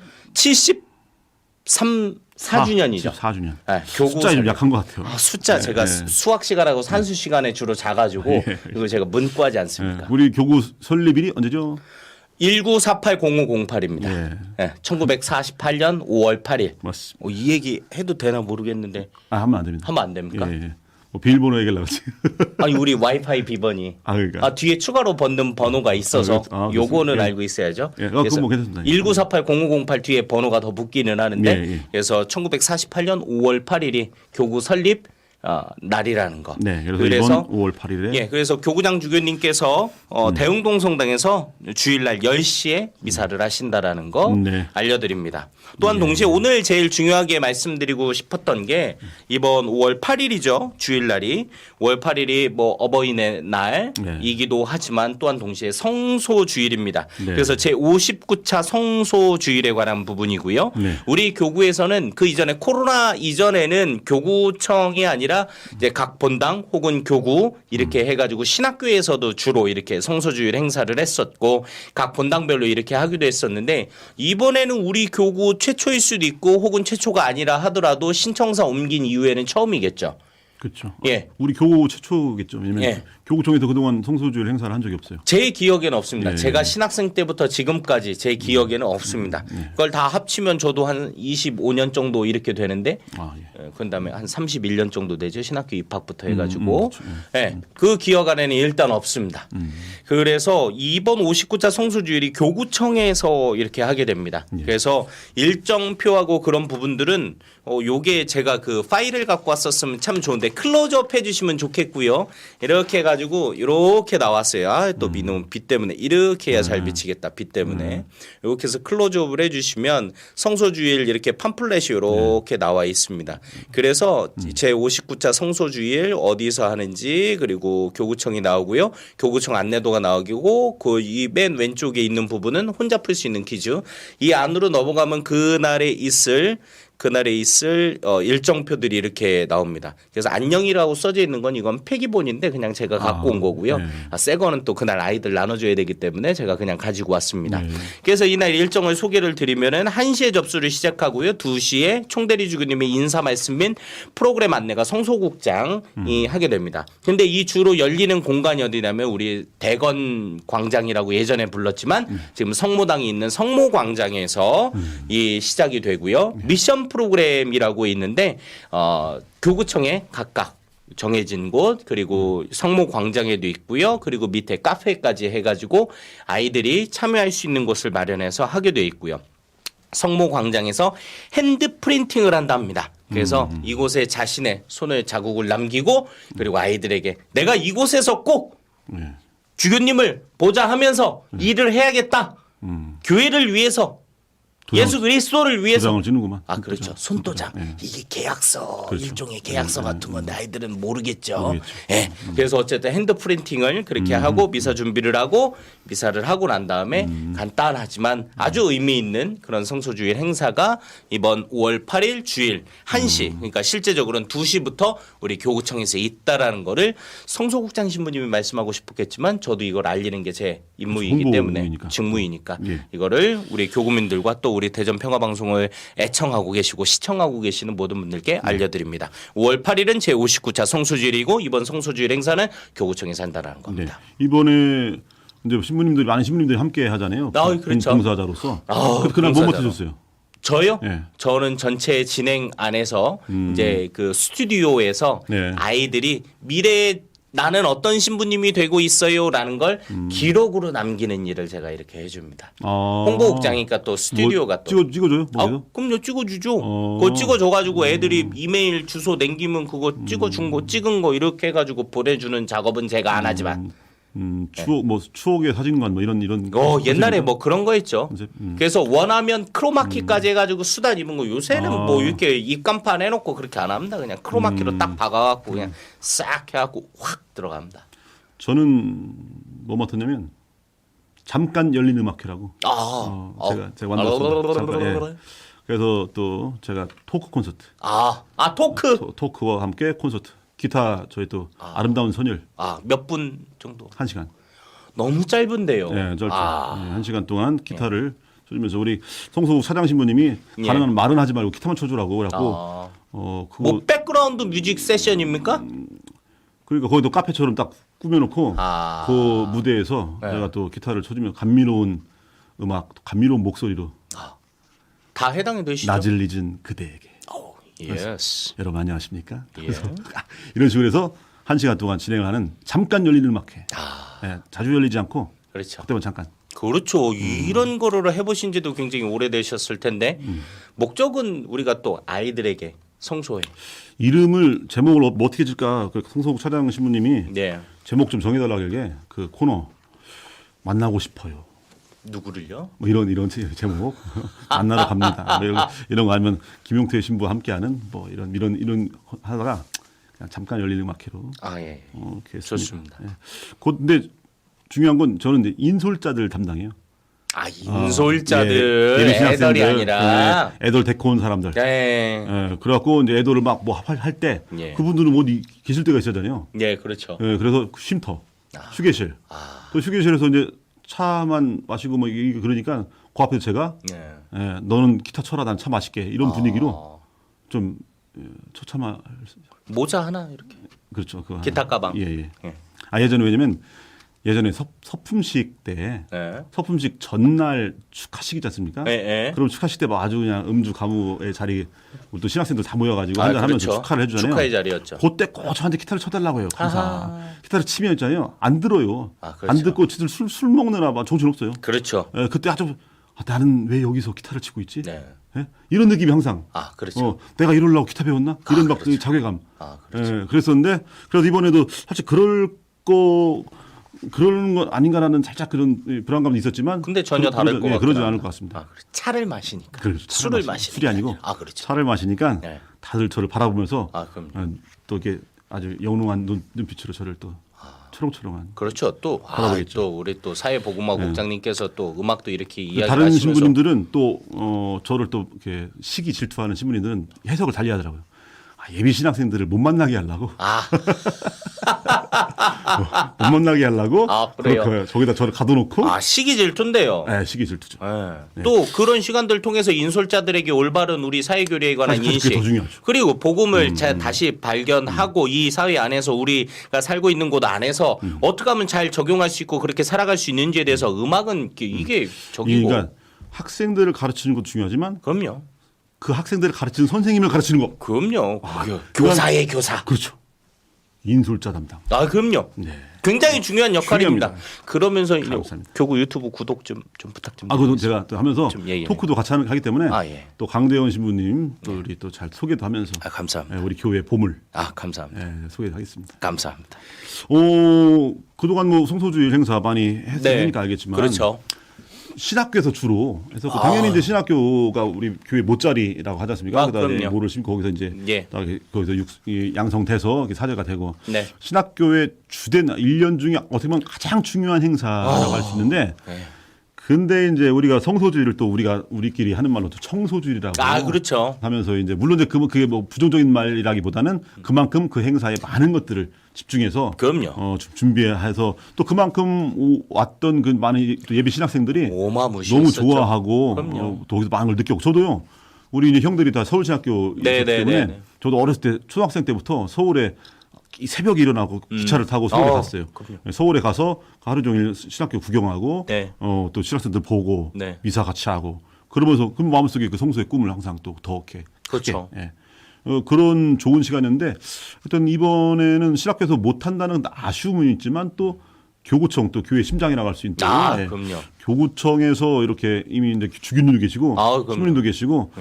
4주년이죠. 4주년. 네, 교구 숫자에 좀 설립. 약한 것 같아요. 숫자 제가 수학 시간하고 산수 시간에 주로 자가지고 예. 이거 제가 문과지 예. 않습니까? 우리 교구 설립일이 언제죠? 1948-0508입니다. 예. 1948년 5월 8일. 맞습니다. 이 얘기 해도 되나 모르겠는데 하면 안 됩니다. 하면 안 됩니까? 예. 뭐 비밀번호 얘기하려고 했지. 아니 우리 와이파이 비번이 그러니까. 뒤에 추가로 번는 번호가 있어서 그렇습니다. 요거는 예. 알고 있어야죠. 예. 그거 뭐 괜찮습니다. 1948-0508 뒤에 번호가 더 붙기는 하는데 예. 그래서 1948년 5월 8일이 교구 설립 날이라는 거. 네. 그래서 이번 5월 8일에 예, 그래서 교구장 주교님께서 대흥동 성당에서 주일날 10시에 미사를 하신다라는 거 네. 알려드립니다. 또한 동시에 오늘 제일 중요하게 말씀드리고 싶었던 게 이번 5월 8일이죠. 주일날이 5월 8일이 뭐 어버이날 날이기도 하지만 또한 동시에 성소주일입니다. 네. 그래서 제 59차 성소주일에 관한 부분이고요. 네. 우리 교구에서는 그 이전에 코로나 이전에는 교구청이 아니라 이제 각 본당 혹은 교구 이렇게 해가지고 신학교에서도 주로 이렇게 성소주일 행사를 했었고 각 본당별로 이렇게 하기도 했었는데 이번에는 우리 교구 최초일 수도 있고 혹은 최초가 아니라 하더라도 신청사 옮긴 이후에는 처음이겠죠. 그렇죠. 예. 우리 교구 최초겠죠. 왜냐면 예. 교구청에서 그동안 성소주일 행사를 한 적이 없어요. 제 기억에는 없습니다. 예. 제가 신학생 때부터 지금까지 제 기억에는 없습니다. 그걸 다 합치면 저도 한 25년 정도 이렇게 되는데 예. 그다음에 한 31년 정도 되죠. 신학교 입학부터 해가지고 그렇죠. 예, 그 기억 안에는 일단 없습니다. 그래서 이번 59차 성수주일이 교구청에서 이렇게 하게 됩니다. 예. 그래서 일정표하고 그런 부분들은 요게 제가 그 파일을 갖고 왔었으면 참 좋은데 클로즈업 해주시면 좋겠고요. 이렇게 해가지고 이렇게 나왔어요. 또 비놈 빛 때문에 이렇게 해야 잘 비치겠다. 빛 때문에 이렇게 해서 클로즈업을 해주시면 성소주일 이렇게 팜플렛이 이렇게 나와 있습니다. 그래서 제 59차 성소주일 어디서 하는지 그리고 교구청이 나오고요. 교구청 안내도가 나오고 그 이 맨 왼쪽에 있는 부분은 혼자 풀 수 있는 퀴즈. 이 안으로 넘어가면 그날에 있을 일정표들이 이렇게 나옵니다. 그래서 안녕이라고 써져 있는 건 이건 폐기본인데 그냥 제가 갖고 온 거고요. 네. 새 거는 또 그날 아이들 나눠줘야 되기 때문에 제가 그냥 가지고 왔습니다. 네. 그래서 이날 일정을 소개를 드리면은 1시에 접수를 시작하고요. 2시에 총대리 주교님의 인사 말씀 및 프로그램 안내가 성소국장이 하게 됩니다. 근데 이 주로 열리는 공간이 어디냐면 우리 대건 광장이라고 예전에 불렀지만 지금 성모당이 있는 성모광장에서 이 시작이 되고요. 미션 프로그램이라고 있는데 교구청에 각각 정해진 곳 그리고 성모 광장에도 있고요. 그리고 밑에 카페까지 해가지고 아이들이 참여할 수 있는 곳을 마련해서 하게 돼 있고요. 성모 광장에서 핸드 프린팅을 한답니다. 그래서 이곳에 자신의 손을 자국을 남기고 그리고 아이들에게 내가 이곳에서 꼭 네. 주교님을 보자 하면서 일을 해야겠다. 교회를 위해서 예수 그리스도를 위해서 도장을 찍는구만. 아 그렇죠. 손도장. 네. 이게 계약서 그렇죠. 일종의 계약서 같은 건데 아이들은 모르겠죠. 모르겠죠. 예. 그래서 어쨌든 핸드 프린팅을 그렇게 하고 미사 준비를 하고 미사를 하고 난 다음에 간단하지만 아주 의미 있는 그런 성소주일 행사가 이번 5월 8일 주일 1시 그러니까 실제적으로는 2시부터 우리 교구청에서 있다라는 거를 성소국장 신부님이 말씀하고 싶었겠지만 저도 이걸 알리는 게 제 임무이기 때문에 홍보이니까. 직무이니까 예. 이거를 우리 교구민들과 또 우리 대전 평화방송을 애청하고 계시고 시청하고 계시는 모든 분들께 알려드립니다. 5월 8일은 제59차 성소주일이고 이번 성소주일 행사는 교구청에서 한다라는 네. 겁니다. 이번에 이제 신부님들 많은 신부님들이 함께 하잖아요. 그렇죠. 봉사자로서. 아, 그날 뭐 봉사자로. 맡으셨어요? 저요? 예. 저는 전체 진행 안에서 이제 그 스튜디오에서 네. 아이들이 미래에 나는 어떤 신부님이 되고 있어요라는 걸 기록으로 남기는 일을 제가 이렇게 해줍니다. 아. 홍보국장이니까 또 스튜디오가 뭐 또 찍어줘요? 아, 뭐예요? 그럼요 찍어주죠. 어. 그거 찍어줘가지고 애들이 이메일 주소 남기면 그거 찍어준 거 찍은 거 이렇게 해가지고 보내주는 작업은 제가 안 하지만 추억 뭐 추억의 사진관 뭐 이런 옛날에 뭐 그런 거 있죠. 이제, 그래서 원하면 크로마키까지 해가지고 수단 입은 거 요새는 아. 뭐 이렇게 입간판 해놓고 그렇게 안 합니다. 그냥 크로마키로 딱 박아갖고 그냥 싹 해갖고 확 들어갑니다. 저는 뭐 맡았냐면 잠깐 열린 음악회라고. 제가 만들었습니다. 잠깐. 예. 그래서 또 제가 토크 콘서트. 토크. 토크와 함께 콘서트. 기타 저희 또 아름다운 선율 몇 분 정도? 1시간. 너무 짧은데요. 네, 짧죠. 1시간 동안 기타를 쳐주면서 우리 성소국 사장 신부님이 예. 가능한 말은 하지 말고 기타만 쳐주라고 그래갖고 그거 뭐 백그라운드 뮤직 세션입니까? 그러니까 거기도 카페처럼 딱 꾸며놓고 그 무대에서 네. 제가 또 기타를 쳐주면 감미로운 음악, 감미로운 목소리로 다 해당이 되시죠? 낮을 잊은 그대에게. 예스. 여러분 안녕하십니까? 예. 그래서 이런 식으로 해서 1시간 동안 진행을 하는 잠깐 열리는 음악회. 네, 자주 열리지 않고 그렇죠. 그때만 잠깐. 그렇죠. 이런 거를 해보신 지도 굉장히 오래되셨을 텐데 목적은 우리가 또 아이들에게 성소에 이름을 제목을 뭐 어떻게 질까? 그 성소국 차장 신부님이 네. 제목 좀 정해달라고 하길래 그 코너 만나고 싶어요. 누구를요? 뭐 이런 제목 만나러 갑니다. 뭐 이런 거 아니면 김용태 신부와 함께하는 뭐 이런 하다가 그냥 잠깐 열리는 음악회로 예. 이렇게 좋습니다. 예. 근데 중요한 건 저는 이제 인솔자들 담당해요. 인솔자들 예비 애들이 신학생들, 아니라. 애들 데리고 온 사람들. 네. 예, 그래갖고 이제 애들을 막 뭐 할 때 예. 그분들은 어디 계실 때가 있었잖아요. 네, 그렇죠. 예, 그래서 쉼터, 휴게실. 또 휴게실에서 이제 차만 마시고 뭐 그러니까 그 앞에서 제가 네. 예, 너는 기타 쳐라 난 차 마실게 이런 분위기로 좀 처참한 모자 하나 이렇게. 그렇죠. 그 기타 가방. 예. 예. 예전에 왜냐면 예전에 서품식 때 네. 서품식 전날 축하식이지 않습니까? 네. 그럼 축하식 때 뭐 아주 그냥 음주 가무의 자리 우리 또 신학생들 다 모여가지고 한잔 하면서 그렇죠. 축하를 해주잖아요. 축하의 자리였죠. 그때 꼭 저한테 기타를 쳐달라고 해요. 항상 아하. 기타를 치면 있잖아요. 안 들어요. 그렇죠. 안 듣고 지들 술 먹느라 막 정신 없어요. 그렇죠. 예, 그때 아주 나는 왜 여기서 기타를 치고 있지? 네. 예? 이런 느낌이 항상. 그렇죠. 내가 이러려고 기타 배웠나? 이런 막 그렇죠. 자괴감. 그렇죠. 예, 그랬었는데 그래서 이번에도 사실 그런 거 아닌가라는 살짝 그런 불안감도 있었지만 근데 전혀 다를 것 같아요. 그러지 않을 것 같습니다. 차를 마시니까. 그렇죠. 술을 마시니까. 술이 아니고 그렇죠. 차를 마시니까 네. 다들 저를 바라보면서 그럼요. 또 이렇게 아주 영롱한 눈빛으로 저를 또 초롱초롱한. 그렇죠. 또 바라보겠죠. 또 우리 또 사회보고마 국장님께서 또 음악도 이렇게 이야기하시면서 다른 신부님들은 또 저를 또 이렇게 시기 질투하는 신부님들은 해석을 달리하더라고요. 예비 신학생들을 못 만나게 하려고. 못 만나게 하려고. 그래요. 저기다 저를 가둬놓고. 시기 질투인데요. 네, 시기 질투죠. 네. 또 그런 시간들 통해서 인솔자들에게 올바른 우리 사회교류에 관한 사실 인식 그게 더 중요하죠. 그리고 복음을 다시 발견하고 이 사회 안에서 우리가 살고 있는 곳 안에서 어떻게 하면 잘 적용할 수 있고 그렇게 살아갈 수 있는지에 대해서 음악은 이게 적이고. 그러니까 학생들을 가르치는 것도 중요하지만 그럼요. 그 학생들을 가르치는 선생님을 가르치는 거. 그럼요. 교사의 교사. 그렇죠. 인솔자 담당. 아, 그럼요. 네. 굉장히 중요한 역할입니다. 중요합니다. 그러면서 감사합니다. 교구 유튜브 구독 좀 부탁 좀. 그것도 제가 또 하면서 좀, 예. 토크도 같이 하기 때문에 예. 또 강대원 신부님 또 우리 또 잘 소개도 하면서 감사합니다. 우리 교회 보물 감사합니다. 소개하겠습니다. 감사합니다. 그동안 뭐 성소주일 행사 많이 했으니까 알겠지만 그렇죠. 신학교에서 주로 해서 당연히 이제 신학교가 우리 교회 못자리라고 하지 않습니까? 그다음에 그럼요. 모를 심고 거기서 이제 예. 거기서 양성돼서 이렇게 사제가 되고 네. 신학교의 주된 1년 중에 어떻게 보면 가장 중요한 행사라고 할 수 있는데 네. 근데 이제 우리가 성소주의를 또 우리끼리 하는 말로 또 청소주의라고 그렇죠. 하면서 이제 물론 이제 그게 뭐 부정적인 말이라기보다는 그만큼 그 행사에 많은 것들을 집중해서 그럼요. 준비해서 또 그만큼 왔던 그 많은 또 예비 신학생들이 어마무시했었죠. 너무 좋아하고 그럼요. 또 거기서 많은 걸 느꼈고 저도요. 우리 이제 형들이 다 서울신학교 있었기 때문에 저도 어렸을 때 초등학생 때부터 서울에 이 새벽에 일어나고 기차를 타고 서울에 갔어요. 그럼요. 서울에 가서 하루 종일 신학교 구경하고 네. 또 신학생들 보고 네. 미사 같이 하고 그러면서 그 마음속에 그 성소의 꿈을 항상 또 더 이렇게 그렇죠. 크게, 그런 좋은 시간이었는데 하여튼 이번에는 신학교에서 못 한다는 아쉬움은 있지만 또 교구청 또 교회 심장이라고 할 수 있는 그럼요. 교구청에서 이렇게 이미 이제 주교님도 계시고 신부님도 계시고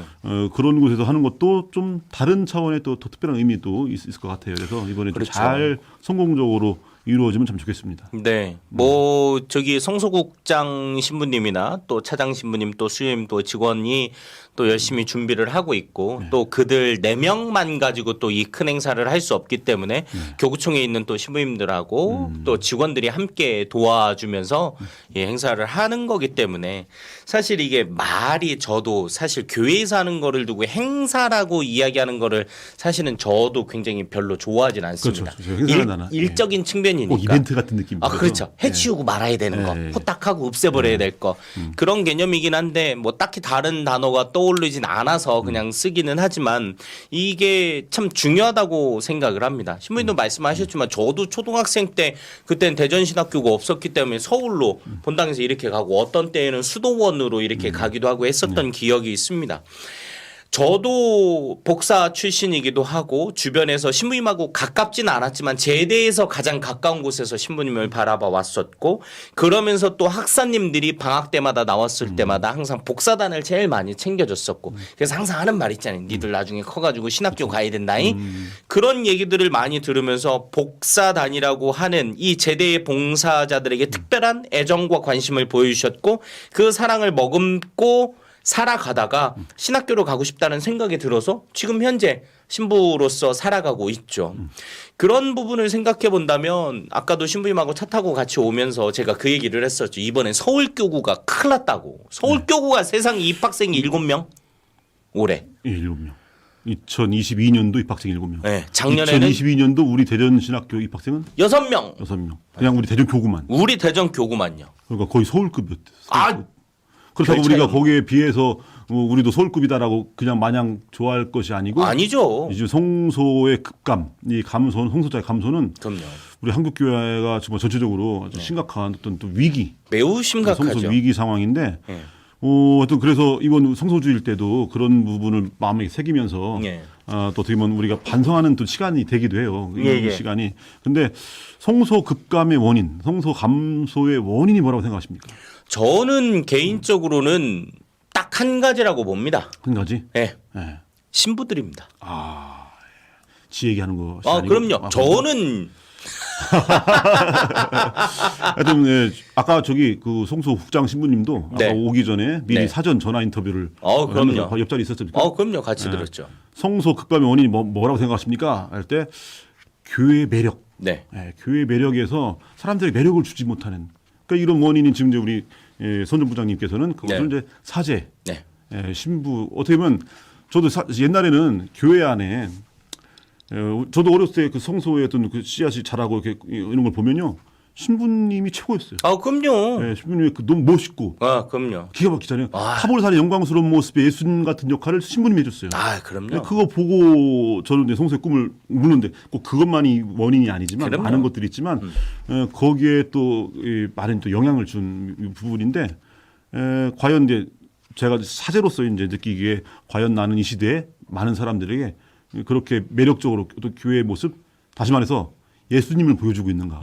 그런 곳에서 하는 것도 좀 다른 차원의 또 특별한 의미도 있을 것 같아요. 그래서 이번에 그렇죠. 잘 성공적으로 이루어지면 참 좋겠습니다. 네, 뭐 저기 성소국장 신부님이나 또 차장 신부님 또 수임 또 직원이 또 열심히 준비를 하고 있고 또 그들 4명만 가지고 또 이 큰 행사를 할 수 없기 때문에 교구청에 있는 또 신부님들하고 또 직원들이 함께 도와주면서 이 행사를 하는 거기 때문에 사실 이게 말이 저도 사실 교회에서 하는 거를 두고 행사라고 이야기하는 거를 사실은 저도 굉장히 별로 좋아하진 않습니다. 그렇죠. 행사가 나나. 일적인 측면이니까. 꼭 이벤트 같은 느낌. 그렇죠. 해치우고 말아야 되는 거, 호딱하고 없애버려야 될 거. 그런 개념이긴 한데 뭐 딱히 다른 단어가 떠오르진 않아서 그냥 쓰기는 하지만 이게 참 중요하다고 생각을 합니다. 신부님도 말씀하셨지만 저도 초등학생 때 그때는 대전신학교가 없었기 때문에 서울로 본당에서 이렇게 가고 어떤 때에는 수도원으로 이렇게 가기도 하고 했었던 기억이 있습니다. 저도 복사 출신이기도 하고 주변에서 신부님하고 가깝지는 않았지만 제대에서 가장 가까운 곳에서 신부님을 바라봐 왔었고 그러면서 또 학사님들이 방학 때마다 나왔을 때마다 항상 복사단을 제일 많이 챙겨줬었고 그래서 항상 하는 말 있잖아요. 니들 나중에 커가지고 신학교 가야 된다잉. 그런 얘기들을 많이 들으면서 복사단이라고 하는 이 제대의 봉사자들에게 특별한 애정과 관심을 보여주셨고 그 사랑을 머금고 살아가다가 신학교로 가고 싶다는 생각이 들어서 지금 현재 신부로서 살아가고 있죠. 그런 부분을 생각해 본다면 아까도 신부님하고 차 타고 같이 오면서 제가 그 얘기를 했었죠. 이번엔 서울교구가 큰일 났다고. 서울교구가 세상 입학생이 7명? 올해. 7명. 2022년도 입학생 7명. 네, 작년에는 2022년도 우리 대전신학교 입학생은 6명. 6명. 그냥 우리 대전 교구만. 우리 대전 교구만요. 그러니까 거의 서울급이었대요. 그렇다고 별 우리가 차이는- 거기에 비해서 우리도 서울급이다라고 그냥 마냥 좋아할 것이 아니고 아니죠. 이제 성소의 급감, 이 감소, 성소자의 감소는 그럼요. 우리 한국 교회가 정말 전체적으로 아주 심각한 어떤 또 위기, 매우 심각하죠. 성소 위기 상황인데, 네. 하여튼 그래서 이번 성소주일 때도 그런 부분을 마음에 새기면서 네. 또 어떻게 보면 우리가 반성하는 또 시간이 되기도 해요. 이 시간이. 근데 성소 급감의 원인, 성소 감소의 원인이 뭐라고 생각하십니까? 저는 개인적으로는 딱 한 가지라고 봅니다. 한 가지. 네. 네. 신부들입니다. 지 얘기하는 거. 그럼요. 저는 하여튼 아까 저기 그 성소 국장 신부님도 네. 아까 오기 전에 미리 네. 사전 전화 인터뷰를 그럼요. 하면서 옆자리 있었습니까? 그럼요. 같이 들었죠. 성소 급감의 원인이 뭐라고 생각하십니까? 할 때 교회의 매력. 네. 교회의 매력에서 사람들에게 매력을 주지 못하는. 그러니까 이런 원인이 지금 이제 우리 선전 부장님께서는 그것을 이제 사제, 네. 신부 어떻게 보면 저도 옛날에는 교회 안에 저도 어렸을 때 그 성소의 어떤 그 씨앗이 자라고 이렇게 이런 걸 보면요. 신부님이 최고였어요. 그럼요. 신부님이 너무 멋있고 그럼요. 기가 막히잖아요. 타볼산의 영광스러운 모습의 예수님 같은 역할을 신부님이 해줬어요. 그럼요. 그거 보고 저는 이제 성소의 꿈을 물는데 꼭 그것만이 원인이 아니지만 그럼요. 많은 것들이 있지만 거기에 또 많은 또 영향을 준 부분인데 과연 이제 제가 사제로서 이제 느끼기에 과연 나는 이 시대에 많은 사람들에게 그렇게 매력적으로 또 교회의 모습 다시 말해서 예수님을 보여주고 있는가.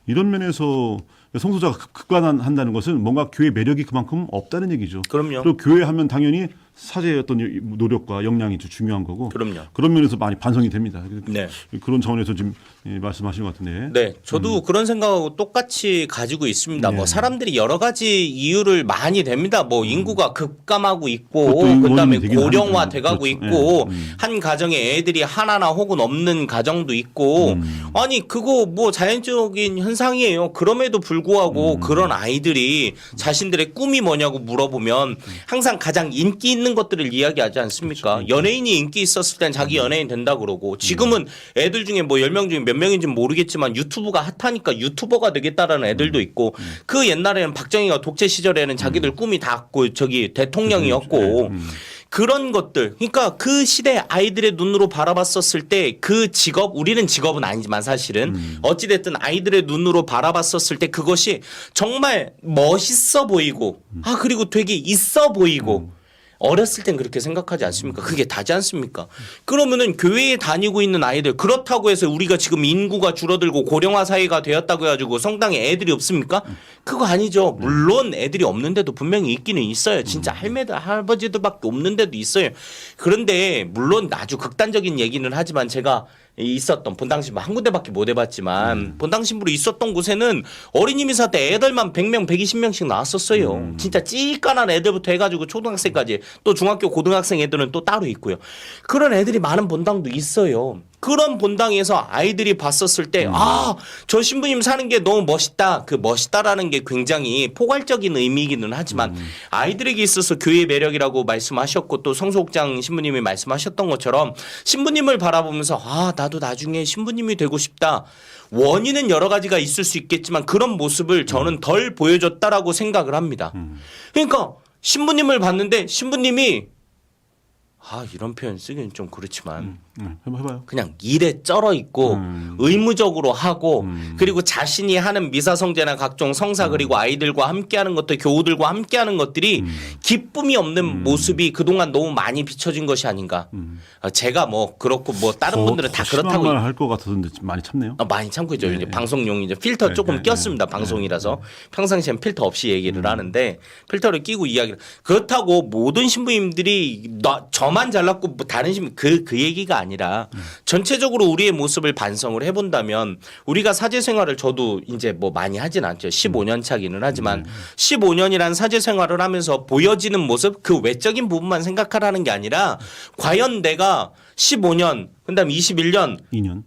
이런 면에서 성소자가 극관한다는 것은 뭔가 교회 매력이 그만큼 없다는 얘기죠. 그럼요. 그리고 교회 하면 당연히 사제의 어떤 노력과 역량이 중요한 거고. 그럼요. 그런 면에서 많이 반성이 됩니다. 네. 그런 차원에서 지금 말씀하시는 것 같은데. 네, 저도 그런 생각하고 똑같이 가지고 있습니다. 네. 뭐 사람들이 여러 가지 이유를 많이 댑니다. 뭐 인구가 급감하고 있고, 그것도 그다음에 원인이 되긴 고령화 하니까. 돼가고 그렇죠. 있고, 예. 한 가정에 애들이 하나나 혹은 없는 가정도 있고, 아니 그거 뭐 자연적인 현상이에요. 그럼에도 불구하고 그런 아이들이 자신들의 꿈이 뭐냐고 물어보면 항상 가장 인기 있는 것들을 이야기하지 않습니까? 그렇죠. 연예인이 인기 있었을 땐 자기 연예인 된다 그러고, 지금은 애들 중에 뭐 10명 중에 몇 명인지는 모르겠지만 유튜브가 핫하니까 유튜버가 되겠다라는 애들도 있고, 그 옛날에는 박정희가 독재 시절에는 자기들 꿈이 다 저기 대통령이었고, 그런 것들, 그러니까 그 시대 아이들의 눈으로 바라봤었을 때 그 직업, 우리는 직업은 아니지만 사실은 어찌됐든 아이들의 눈으로 바라봤었을 때 그것이 정말 멋있어 보이고, 아 그리고 되게 있어 보이고, 어렸을 땐 그렇게 생각하지 않습니까? 그게 다지 않습니까? 그러면은 교회에 다니고 있는 아이들, 그렇다고 해서 우리가 지금 인구가 줄어들고 고령화 사회가 되었다고 해가지고 성당에 애들이 없습니까? 그거 아니죠. 물론 애들이 없는데도 분명히 있기는 있어요. 진짜 할매들, 할아버지들밖에 없는데도 있어요. 그런데 물론 아주 극단적인 얘기는 하지만 제가 있었던 본당신부 한 군데밖에 못 해봤지만 본당신부로 있었던 곳에는 어린이 미사 때 애들만 100명, 120명씩 나왔었어요. 진짜 찌깐한 애들부터 해가지고 초등학생까지, 또 중학교 고등학생 애들은 또 따로 있고요. 그런 애들이 많은 본당도 있어요. 그런 본당에서 아이들이 봤었을 때, 아, 저 신부님 사는 게 너무 멋있다. 그 멋있다라는 게 굉장히 포괄적인 의미이기는 하지만 아이들에게 있어서 교회의 매력이라고 말씀하셨고, 또 성소옥장 신부님이 말씀하셨던 것처럼 신부님을 바라보면서, 아, 나도 나중에 신부님이 되고 싶다. 원인은 여러 가지가 있을 수 있겠지만 그런 모습을 저는 덜 보여줬다라고 생각을 합니다. 그러니까 신부님을 봤는데 신부님이, 아, 이런 표현 쓰기는 좀 그렇지만 해봐요. 그냥 일에 쩔어 있고 의무적으로 하고, 그리고 자신이 하는 미사성제나 각종 성사, 그리고 아이들과 함께하는 것들, 교우들과 함께하는 것들이 기쁨이 없는 모습이 그동안 너무 많이 비춰진 것이 아닌가. 제가 뭐 그렇고 뭐 다른 분들은 다 그렇다고 할것 같았는데 많이 참네요. 많이 참고 있죠. 네, 이제 네. 방송용 이제 필터 네, 조금 네, 꼈습니다. 네. 방송이라서 평상시엔 필터 없이 얘기를 하는데, 필터를 끼고 이야기를, 그렇다고 모든 신부님들이 저만 잘났고 뭐 다른 신부 그 얘기가 아니라 전체적으로 우리의 모습을 반성을 해본다면, 우리가 사제 생활을 저도 이제 뭐 많이 하진 않죠. 15년 차기는 하지만 15년이란 사제 생활을 하면서 보여지는 모습, 그 외적인 부분만 생각하라는 게 아니라 과연 내가 15년, 그다음 21년, 2년.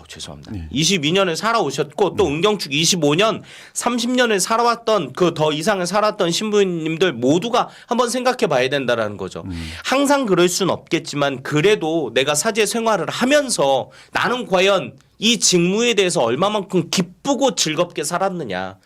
죄송합니다. 네. 22년을 살아오셨고, 또 은경축 25년, 30년을 살아왔던, 그 더 이상을 살았던 신부님들 모두가 한번 생각해 봐야 된다라는 거죠. 항상 그럴 수는 없겠지만 그래도 내가 사제 생활을 하면서 나는 과연 이 직무에 대해서 얼마만큼 기쁘고 즐겁게 살았느냐.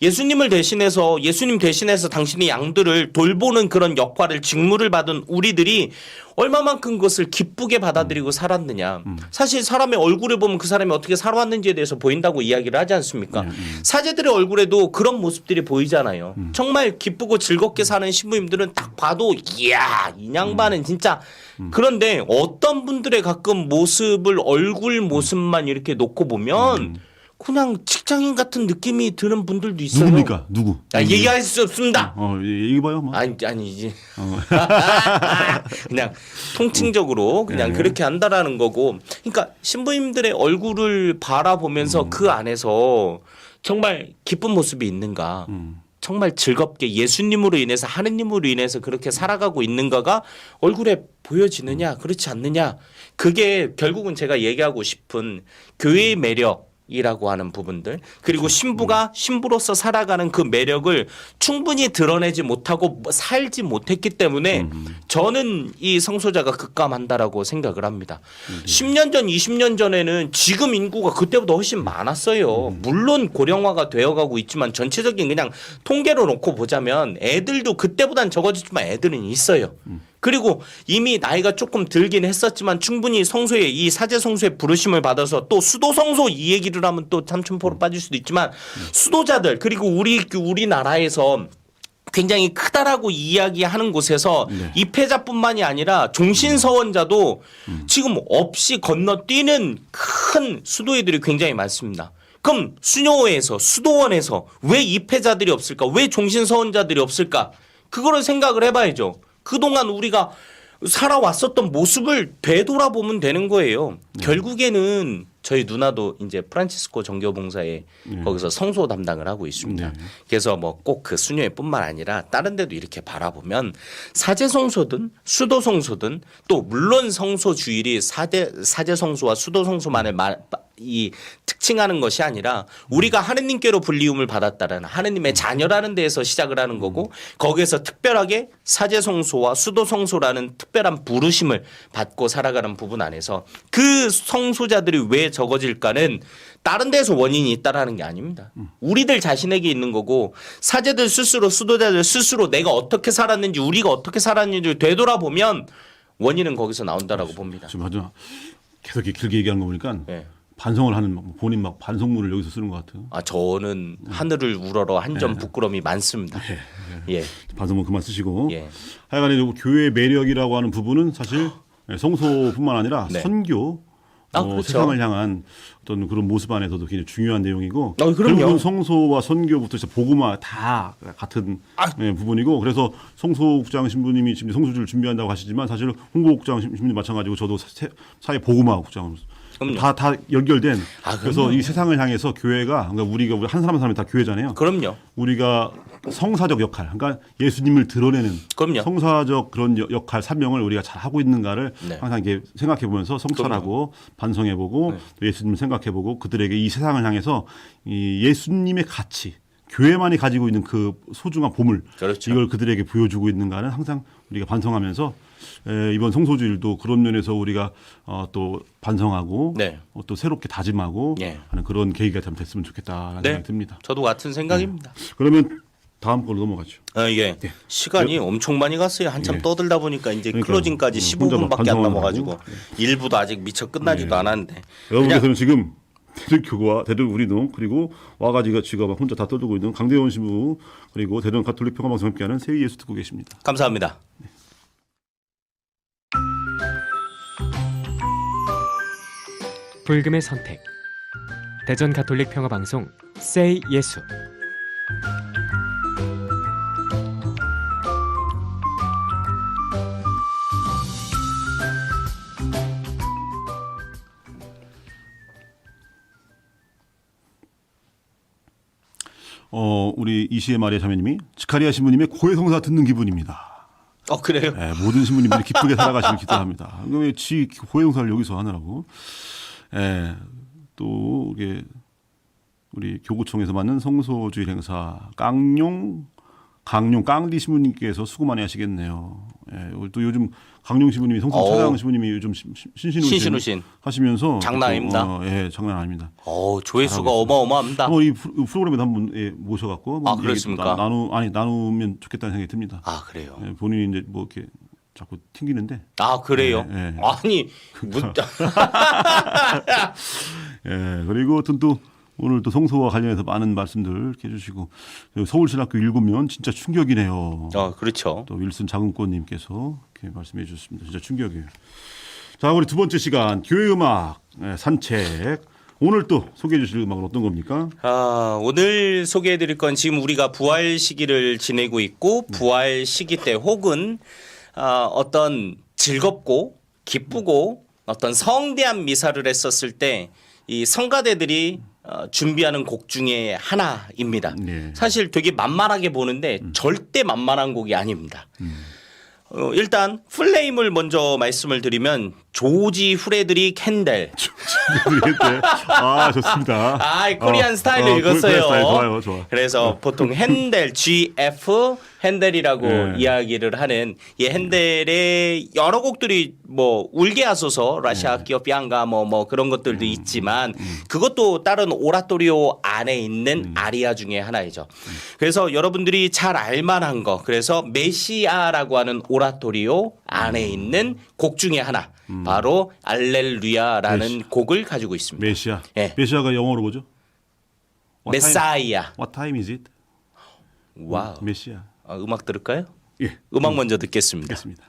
예수님 대신해서 당신의 양들을 돌보는 그런 역할을, 직무를 받은 우리들이 얼마만큼 그것을 기쁘게 받아들이고 살았느냐. 사실 사람의 얼굴을 보면 그 사람이 어떻게 살아왔는지에 대해서 보인다고 이야기를 하지 않습니까? 사제들의 얼굴에도 그런 모습들이 보이잖아요. 정말 기쁘고 즐겁게 사는 신부님들은 딱 봐도, 이야, 이 양반은 진짜. 그런데 어떤 분들의 가끔 모습을, 얼굴 모습만 이렇게 놓고 보면 그냥 직장인 같은 느낌이 드는 분들도 있어요. 누굽니까? 누구? 얘기할 수 없습니다. 얘기해봐요. 뭐. 아니지. 그냥 통칭적으로 그냥 그렇게 한다라는 거고. 그러니까 신부님들의 얼굴을 바라보면서 그 안에서 정말 기쁜 모습이 있는가. 정말 즐겁게 예수님으로 인해서, 하느님으로 인해서 그렇게 살아가고 있는가가 얼굴에 보여지느냐, 그렇지 않느냐. 그게 결국은 제가 얘기하고 싶은 교회의 매력 이라고 하는 부분들, 그리고 신부가 신부로서 살아가는 그 매력을 충분히 드러내지 못하고 살지 못했기 때문에 저는 이 성소자가 급감한다라고 생각을 합니다. 10년 전, 20년 전에는 지금 인구가 그때보다 훨씬 많았어요. 물론 고령화가 되어가고 있지만 전체적인 그냥 통계로 놓고 보자면 애들도 그때보단 적어졌지만 애들은 있어요. 그리고 이미 나이가 조금 들긴 했었지만 충분히 성소에, 이 사제 성소에 부르심을 받아서, 또 수도 성소 이 얘기를 하면 또 삼천포로 빠질 수도 있지만 수도자들, 그리고 우리나라에서 굉장히 크다라고 이야기하는 곳에서 네. 입회자뿐만이 아니라 종신서원자도 지금 없이 건너뛰는 큰 수도회들이 굉장히 많습니다. 그럼 수녀회에서 수도원에서 왜 입회자들이 없을까? 왜 종신서원자들이 없을까? 그거를 생각을 해봐야죠. 그동안 우리가 살아왔었던 모습을 되돌아보면 되는 거예요. 결국에는 저희 누나도 이제 프란치스코 정교봉사에 거기서 성소 담당을 하고 있습니다. 그래서 뭐 꼭 그 수녀회뿐만 아니라 다른 데도 이렇게 바라보면 사제성소든 수도성소든 또 물론 성소 주일이 사제성소와 수도성소만을 이 특징하는 것이 아니라 우리가 하느님께로 불리움을 받았다라는 하느님의 자녀라는 데에서 시작을 하는 거고 거기에서 특별하게 사제성소와 수도성소라는 특별한 부르심을 받고 살아가는 부분 안에서 그 성소자들이 왜 적어질까는 다른 데서 원인이 있다라는 게 아닙니다. 우리들 자신에게 있는 거고 사제들 스스로 수도자들 스스로 내가 어떻게 살았는지 우리가 어떻게 살았는지를 되돌아보면 원인은 거기서 나온다라고 봅니다. 지금 아주 계속 이렇게 길게 얘기하는 거 보니까 네. 반성을 하는 본인 막 반성문을 여기서 쓰는 것 같아요. 아 저는 하늘을 우러러 한 점 부끄러움이 많습니다. 예. 반성문 그만 쓰시고 예. 하여간에 교회의 매력이라고 하는 부분은 사실 성소뿐만 아니라 네. 선교 그렇죠. 세상을 향한 어떤 그런 모습 안에서도 굉장히 중요한 내용이고 그럼요. 결국은 성소와 선교부터 해서 복음화 다 같은 부분이고 그래서 성소국장 신부님이 지금 성수주를 준비한다고 하시지만 사실 홍보국장 신부님 마찬가지고 저도 사회 복음화 국장 다 연결된 그래서 이 세상을 향해서 교회가 그러니까 우리가 한 사람 한 사람이 다 교회잖아요. 그럼요. 우리가 성사적 역할, 그러니까 예수님을 드러내는 그럼요. 성사적 그런 역할, 사명을 우리가 잘 하고 있는가를 네. 항상 이렇게 생각해 보면서 성찰하고 반성해보고 또 예수님을 생각해보고 그들에게 이 세상을 향해서 이 예수님의 가치, 교회만이 가지고 있는 그 소중한 보물, 그렇죠. 이걸 그들에게 보여주고 있는가는 항상 우리가 반성하면서 이번 성소주일도 그런 면에서 우리가 또 반성하고 네. 또 새롭게 다짐하고 예. 하는 그런 계기가 좀 됐으면 좋겠다라는 생각이 듭니다. 저도 같은 생각입니다. 그러면 다음 걸로 넘어가죠. 예. 시간이 엄청 많이 갔어요. 한참 떠들다 보니까 이제 그러니까요. 클로징까지 혼자 15분밖에 안 반성하느라고. 남아가지고 일부도 아직 미처 끝나지도 않았는데. 여러분께서는 지금 대전교구와 대전 우리동 그리고 와가지고 지금 혼자 다 떠들고 있는 강대원 신부 그리고 대전 가톨릭 평화방송 함께하는 세위 예수 듣고 계십니다. 감사합니다. 불금의 선택. 대전 가톨릭 평화방송 Say 예수. 우리 이시의 마리아 자매님이 지카리아 신부님의 고해성사 듣는 기분입니다. 그래요? 네, 모든 신부님들이 기쁘게 살아가시길 기도합니다. 왜 지 고해성사를 여기서 하느라고? 또 이게 우리 교구청에서 맞는 성소주일 행사 강용 깡디 신부님께서 수고 많이 하시겠네요. 또 요즘 강용 신부님이 성소 차장 신부님이 요즘 신신우신 하시면서 장난 아닙니다. 장난 아닙니다. 조회수가 어마어마합니다. 이 프로그램에도 한번 모셔갖고 그렇습니까? 나누면 좋겠다는 생각이 듭니다. 그래요. 본인이 이제 뭐 이렇게 자꾸 튕기는데. 그래요? 네. 아니, 그리고 하여튼 또 오늘 또 성소와 관련해서 많은 말씀들 이렇게 해주시고 서울신학교 읽으면 진짜 충격이네요. 그렇죠. 또 윌슨 장은권님께서 이렇게 말씀해 주셨습니다. 진짜 충격이에요. 자, 우리 두 번째 시간 교회 음악 산책. 오늘 또 소개해 주실 음악은 어떤 겁니까? 오늘 소개해 드릴 건 지금 우리가 부활 시기를 지내고 있고 부활 시기 때 혹은 어떤 즐겁고 기쁘고 어떤 성대한 미사를 했었을 때 이 성가대들이 준비하는 곡 중에 하나입니다. 네. 사실 되게 만만하게 보는데 절대 만만한 곡이 아닙니다. 일단 플레임을 먼저 말씀을 드리면 조지 프레드릭 핸델. 좋습니다. 코리안 스타일을 읽었어요. 스타일 좋아요. 그래서 보통 핸델, GF 핸델이라고 이야기를 하는 이 핸델의 여러 곡들이 뭐 울게 하소서, 라시아 기업 비앙가 뭐 그런 것들도 있지만 그것도 다른 오라토리오 안에 있는 아리아 중에 하나이죠. 그래서 여러분들이 잘 알만한 거, 그래서 메시아라고 하는 오라토리오 안에 있는 곡 중에 하나. 바로 알렐루야라는 곡을 가지고 있습니다. 메시아. 예. 메시아가 영어로 뭐죠? 메사이아. What time is it? 와우. 메시아. 음악 들을까요? 예. 음악 먼저 듣겠습니다. 듣겠습니다.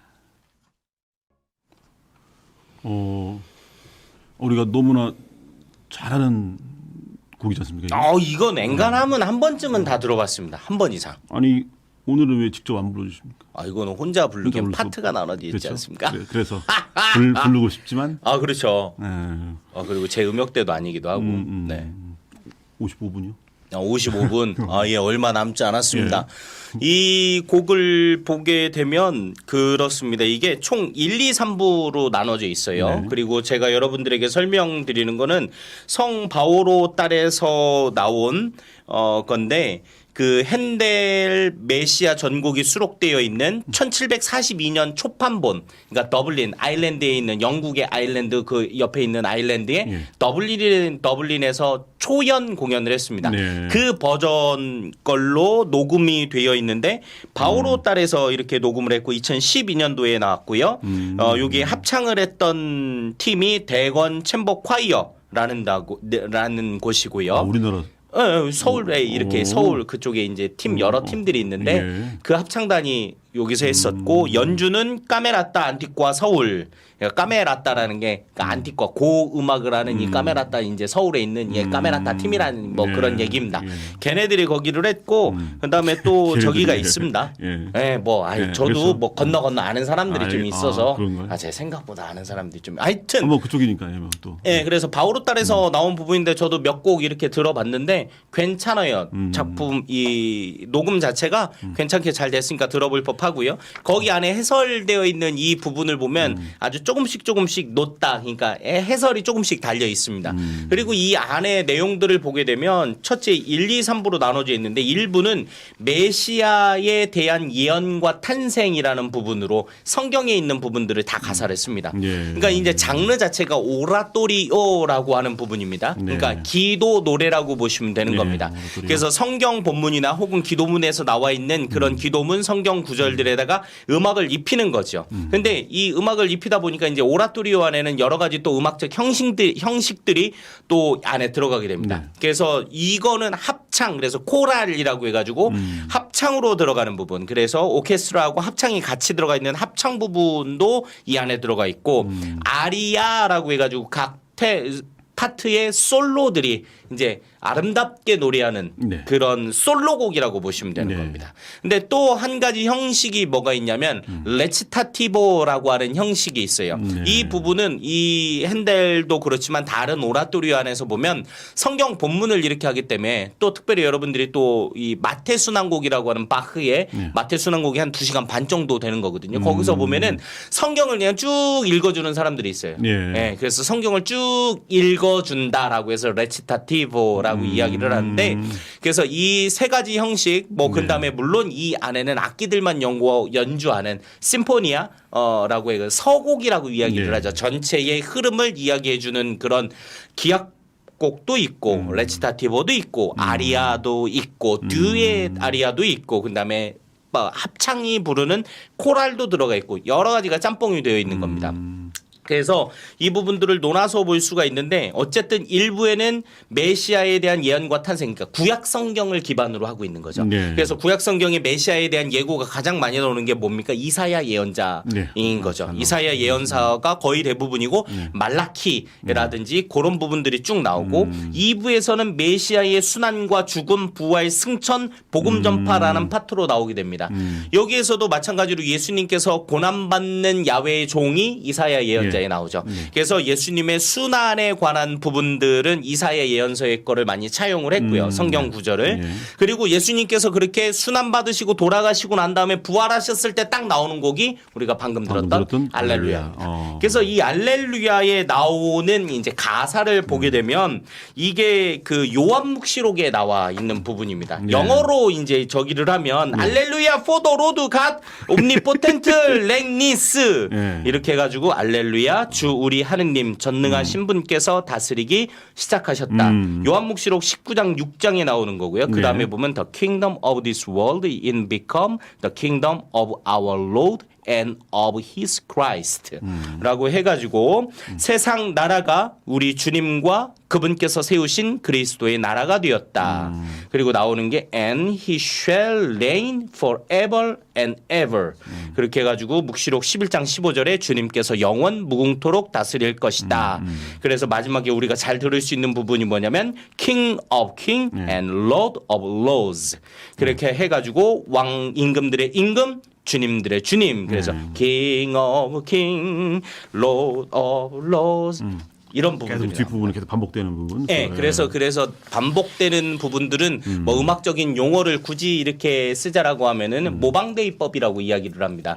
우리가 너무나 잘하는 곡이지 않습니까? 이게? 이건 앵간하면 한 번쯤은 다 들어봤습니다. 한 번 이상. 아니 오늘은 왜 직접 안 불러주십니까? 이거는 혼자 부르기엔 혼자 불러서- 파트가 나눠져 있지 그렇죠? 않습니까? 그래서 부르고 싶지만 그렇죠. 네. 그리고 제 음역대도 아니기도 하고. 네. 55분이요? 55분. 예, 얼마 남지 않았습니다. 이 곡을 보게 되면 그렇습니다. 이게 총 1, 2, 3부로 나눠져 있어요. 네. 그리고 제가 여러분들에게 설명드리는 거는 성 바오로 딸에서 나온 건데 그 핸델 메시아 전곡이 수록되어 있는 1742년 초판본, 그러니까 더블린 아일랜드에 있는 영국의 아일랜드 그 옆에 있는 아일랜드에 더블린에서 초연 공연을 했습니다. 네. 그 버전 걸로 녹음이 되어 있는데 바오로 딸에서 이렇게 녹음을 했고 2012년도에 나왔고요. 여기 합창을 했던 팀이 대건 챔버 콰이어라는 곳이고요. 우리나라 서울에 이렇게 서울 그쪽에 이제 팀 여러 팀들이 있는데 예. 그 합창단이 여기서 했었고 연주는 까메라따 안티과 서울. 그러니까 까메라따라는 게 그러니까 안티과 고음악을 하는 이 까메라따 이제 서울에 있는 까메라따 팀이라는 뭐 예. 그런 얘기입니다. 예. 걔네들이 거기를 했고 그다음에 또 저기가 걔네들이. 있습니다. 예. 저도 그래서- 뭐 건너 아는 사람들이 좀 있어서 그런가요? 제 생각보다 아는 사람들이 좀 하여튼 뭐 그쪽이니까요. 또. 예, 그래서 바오로 딸에서 나온 부분인데 저도 몇 곡 이렇게 들어봤는데 괜찮아요. 작품 이 녹음 자체가 괜찮게 잘 됐으니까 들어볼 법하고요. 거기 안에 해설되어 있는 이 부분을 보면 아주 조금씩 놓다, 그러니까 해설이 조금씩 달려 있습니다. 그리고 이 안에 내용들을 보게 되면 첫째 1, 2, 3부로 나눠져 있는데 1부는 메시아에 대한 예언과 탄생이라는 부분으로 성경에 있는 부분들을 다 가사를 씁니다. 예. 그러니까 이제 장르 자체가 오라토리오라고 하는 부분입니다. 네. 그러니까 기도 노래라고 보시면 되는 네, 겁니다. 오라토리오. 그래서 성경 본문이나 혹은 기도문에서 나와 있는 그런 기도문 성경 구절들에다가 음악을 입히는 거죠. 근데 이 음악을 입히다 보니까 이제 오라토리오 안에는 여러 가지 또 음악적 형식들이 또 안에 들어가게 됩니다. 네. 그래서 이거는 합창, 그래서 코랄이라고 해가지고 합창으로 들어가는 부분, 그래서 오케스트라하고 합창이 같이 들어가 있는 합창 부분도 이 안에 들어가 있고 아리아라고 해가지고 각 파트의 솔로들이 이제 아름답게 노래하는 네. 그런 솔로곡이라고 보시면 되는 네. 겁니다. 근데 또 한 가지 형식이 뭐가 있냐면 레치타티보라고 하는 형식이 있어요. 네. 이 부분은 이 핸델도 그렇지만 다른 오라토리오 안에서 보면 성경 본문을 이렇게 하기 때문에 또 특별히 여러분들이 또 이 마태 순환곡이라고 하는 바흐의 마태 순환곡이 한 2시간 반 정도 되는 거거든요. 거기서 보면은 성경을 그냥 쭉 읽어주는 사람들이 있어요. 예. 그래서 성경을 쭉 읽어준다라고 해서 레치타티보라고 이야기를 하는데 그래서 이 세 가지 형식 뭐 그다음에 물론 이 안에는 악기들만 연주하는 심포니아라고 해서 서곡이라고 이야기를 네. 하죠. 전체의 흐름을 이야기해주는 그런 기악 곡도 있고 레치타티보도 있고 아리아도 있고 듀엣 아리아도 있고 그다음에 합창이 부르는 코랄도 들어가 있고 여러 가지가 짬뽕이 되어 있는 겁니다. 그래서 이 부분들을 논아서 볼 수가 있는데 어쨌든 일부에는 메시아에 대한 예언과 탄생, 그러니까 구약 성경을 기반으로 하고 있는 거죠. 네. 그래서 구약 성경에 메시아에 대한 예고가 가장 많이 나오는 게 뭡니까? 이사야 예언자인 네. 거죠. 이사야 예언사가 거의 대부분이고 말라키라든지 그런 부분들이 쭉 나오고 2부에서는 메시아의 순환과 죽음, 부활, 승천, 복음 전파라는 파트로 나오게 됩니다. 여기에서도 마찬가지로 예수님께서 고난받는 야훼의 종이 이사야 예언자 나오죠. 그래서 예수님의 순환에 관한 부분들은 이사야 예언서의 거를 많이 차용을 했고요. 성경 구절을. 그리고 예수님께서 그렇게 순환 받으시고 돌아가시고 난 다음에 부활하셨을 때 딱 나오는 곡이 우리가 방금 들었던 알렐루야입니다. 그래서 이 알렐루야에 나오는 이제 가사를 보게 되면 이게 그 요한묵시록에 나와 있는 부분입니다. 영어로 이제 저기를 하면 알렐루야 for the Lord God omnipotent reigns 이렇게 해가지고 알렐루야 주 우리 하느님 전능하신 분께서 다스리기 시작하셨다. 요한묵시록 19장 6장에 나오는 거고요. 그 다음에 보면 The kingdom of this world in become the kingdom of our Lord and of his Christ 라고 해가지고 세상 나라가 우리 주님과 그분께서 세우신 그리스도의 나라가 되었다. 그리고 나오는 게 and he shall reign forever and ever. 그렇게 해가지고 묵시록 11장 15절에 주님께서 영원 무궁토록 다스릴 것이다. 그래서 마지막에 우리가 잘 들을 수 있는 부분이 뭐냐면 King of King and Lord of Lords. 그렇게 해가지고 왕 임금들의 임금 주님들의 주님. 그래서 King of King, Lord of Lords. 이런 계속 부분들이 뒷부분이 계속 반복되는 부분. 네, 그래서 반복되는 부부분들은 뭐 음악적인 용어를 굳이 이렇게 쓰자라고 하면은 모방대입법이라고 이야기를 합니다.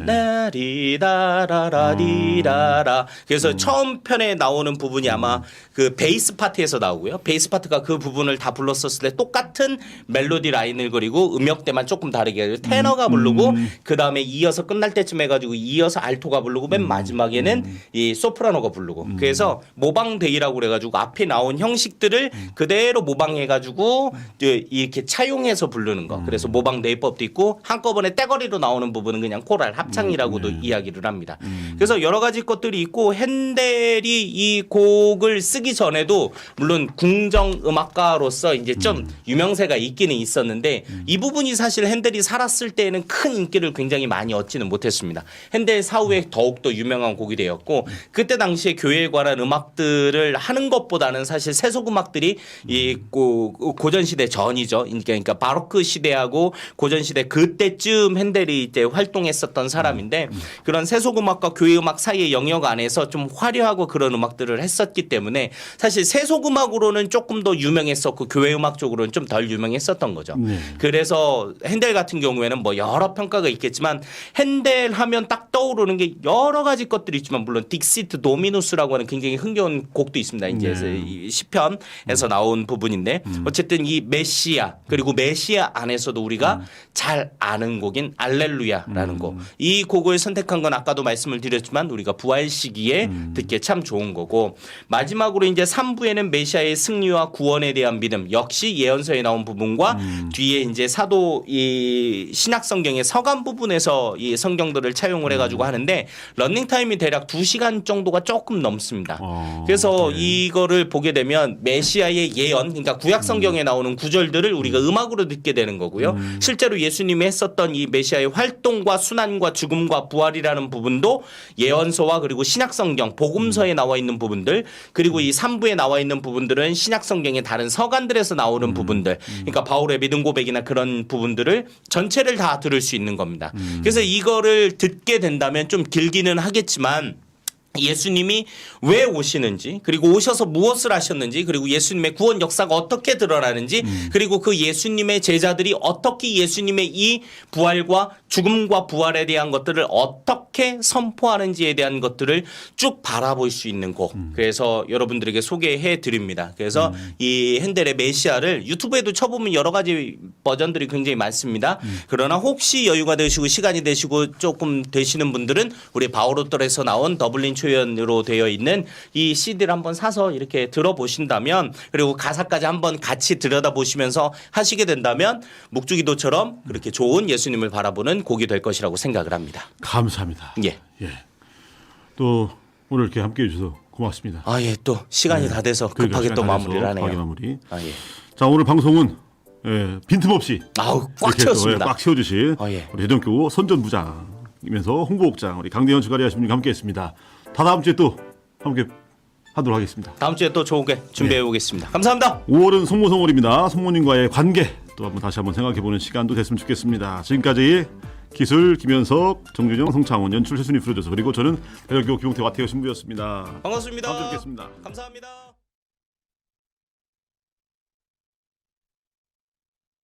나리다라라리라라. 그래서 처음 편에 나오는 부분이 아마 그 베이스 파트에서 나오고요. 베이스 파트가 그 부분을 다 불렀었을 때 똑같은 멜로디 라인을 그리고 음역대만 조금 다르게 해서 테너가 부르고 그 다음에 이어서 끝날 때쯤 해가지고 이어서 알토가 부르고 맨 마지막에는 이 소프라노가 부르고 그래서 모방대이라고 그래가지고 앞에 나온 형식들을 그대로 모방해가지고 이렇게 차용해서 부르는 거. 그래서 모방대이법도 있고 한꺼번에 떼거리로 나오는 부분은 그냥 코랄 합창이라고도 이야기를 합니다. 그래서 여러 가지 것들이 있고 핸델이 이 곡을 쓰기 전에도 물론 궁정 음악가로서 이제 좀 유명세가 있기는 있었는데 이 부분이 사실 핸델이 살았을 때에는 큰 인기를 굉장히 많이 얻지는 못했습니다. 핸델 사후에 더욱더 유명한 곡이 되었고 그때 당시에 교회에 관한 음악들을 하는 것보다는 사실 세속 음악들이 이 고전 시대 전이죠. 그러니까 바로크 시대하고 고전 시대 그때쯤 핸델이 이제 활동했었던 사람인데 그런 세속 음악과 교회 음악 사이의 영역 안에서 좀 화려하고 그런 음악들을 했었기 때문에 사실 세속 음악으로는 조금 더 유명했었고 교회 음악 쪽으로는 좀 덜 유명했었던 거죠. 그래서 핸델 같은 경우에는 뭐 여러 평가가 있겠지만 핸델 하면 딱 떠오르는 게 여러 가지 것들이 있지만 물론 딕시트 도미누스라고 하는 굉장히 흥겨운 곡도 있습니다. 이제 이 시편에서 나온 부분인데 어쨌든 이 메시아 그리고 메시아 안에서도 우리가 잘 아는 곡인 알렐루야라는 곡. 이 곡을 선택한 건 아까도 말씀을 드렸지만 우리가 부활 시기에 듣기에 참 좋은 거고 마지막으로 이제 3부에는 메시아의 승리와 구원에 대한 믿음 역시 예언서에 나온 부분과 뒤에 이제 사도 이 신약 성경의 서간 부분에서 이 성경들을 차용을 해가지고 하는데 러닝 타임이 대략 2시간 정도가 조금 넘습니다. 그래서 이거를 보게 되면 메시아의 예언, 그러니까 구약 성경에 나오는 구절들을 우리가 음악으로 듣게 되는 거고요. 실제로 예수님이 했었던 이 메시아의 활동과 순환과 죽음과 부활이라는 부분도 예언서와 그리고 신약 성경, 복음서에 나와 있는 부분들, 그리고 이 3부에 나와 있는 부분들은 신약 성경의 다른 서간들에서 나오는 부분들, 그러니까 바울의 믿음 고백이나 그런 부분들을 전체를 다 들을 수 있는 겁니다. 그래서 이거를 듣게 된다면 좀 길기는 하겠지만 예수님이 왜 오시는지 그리고 오셔서 무엇을 하셨는지 그리고 예수님의 구원 역사가 어떻게 드러나는지 그리고 그 예수님의 제자들이 어떻게 예수님의 이 부활과 죽음과 부활에 대한 것들을 어떻게 선포하는지에 대한 것들을 쭉 바라볼 수 있는 곡. 그래서 여러분들에게 소개해 드립니다. 그래서 이 핸델의 메시아를 유튜브에도 쳐보면 여러 가지 버전들이 굉장히 많습니다. 그러나 혹시 여유가 되시고 시간이 되시고 조금 되시는 분들은 우리 바오로떨에서 나온 더블린 초연으로 되어 있는 이 CD를 한번 사서 이렇게 들어보신다면 그리고 가사까지 한번 같이 들여다보시면서 하시게 된다면 묵주기도처럼 그렇게 좋은 예수님을 바라보는 곡이 될 것이라고 생각을 합니다. 감사합니다. 예. 또 오늘 이렇게 함께해 주셔서 고맙습니다. 아, 예. 또 시간이 다 돼서 급하게 또 마무리를 하네요. 급하게 마무리. 아, 예. 자, 오늘 방송은 빈틈없이 아우, 꽉 이렇게 채웠습니다. 꽉 채워주신 아, 예. 우리 대전교구 선전부장이면서 홍보국장 우리 강대현 주가리 하시님과 함께했습니다. 다음 주에 또 함께 하도록 하겠습니다. 다음 주에 또 좋은 게 준비해 오겠습니다. 감사합니다. 5월은 송모성월입니다. 송모님과의 관계 또 한번 다시 한번 생각해보는 시간도 됐으면 좋겠습니다. 지금까지 기술 김현석, 정준영, 성창원, 연출 최순희 프로듀서 그리고 저는 대전교구 김용태 와태호 신부였습니다. 반갑습니다. 다음 주에 뵙겠습니다. 감사합니다.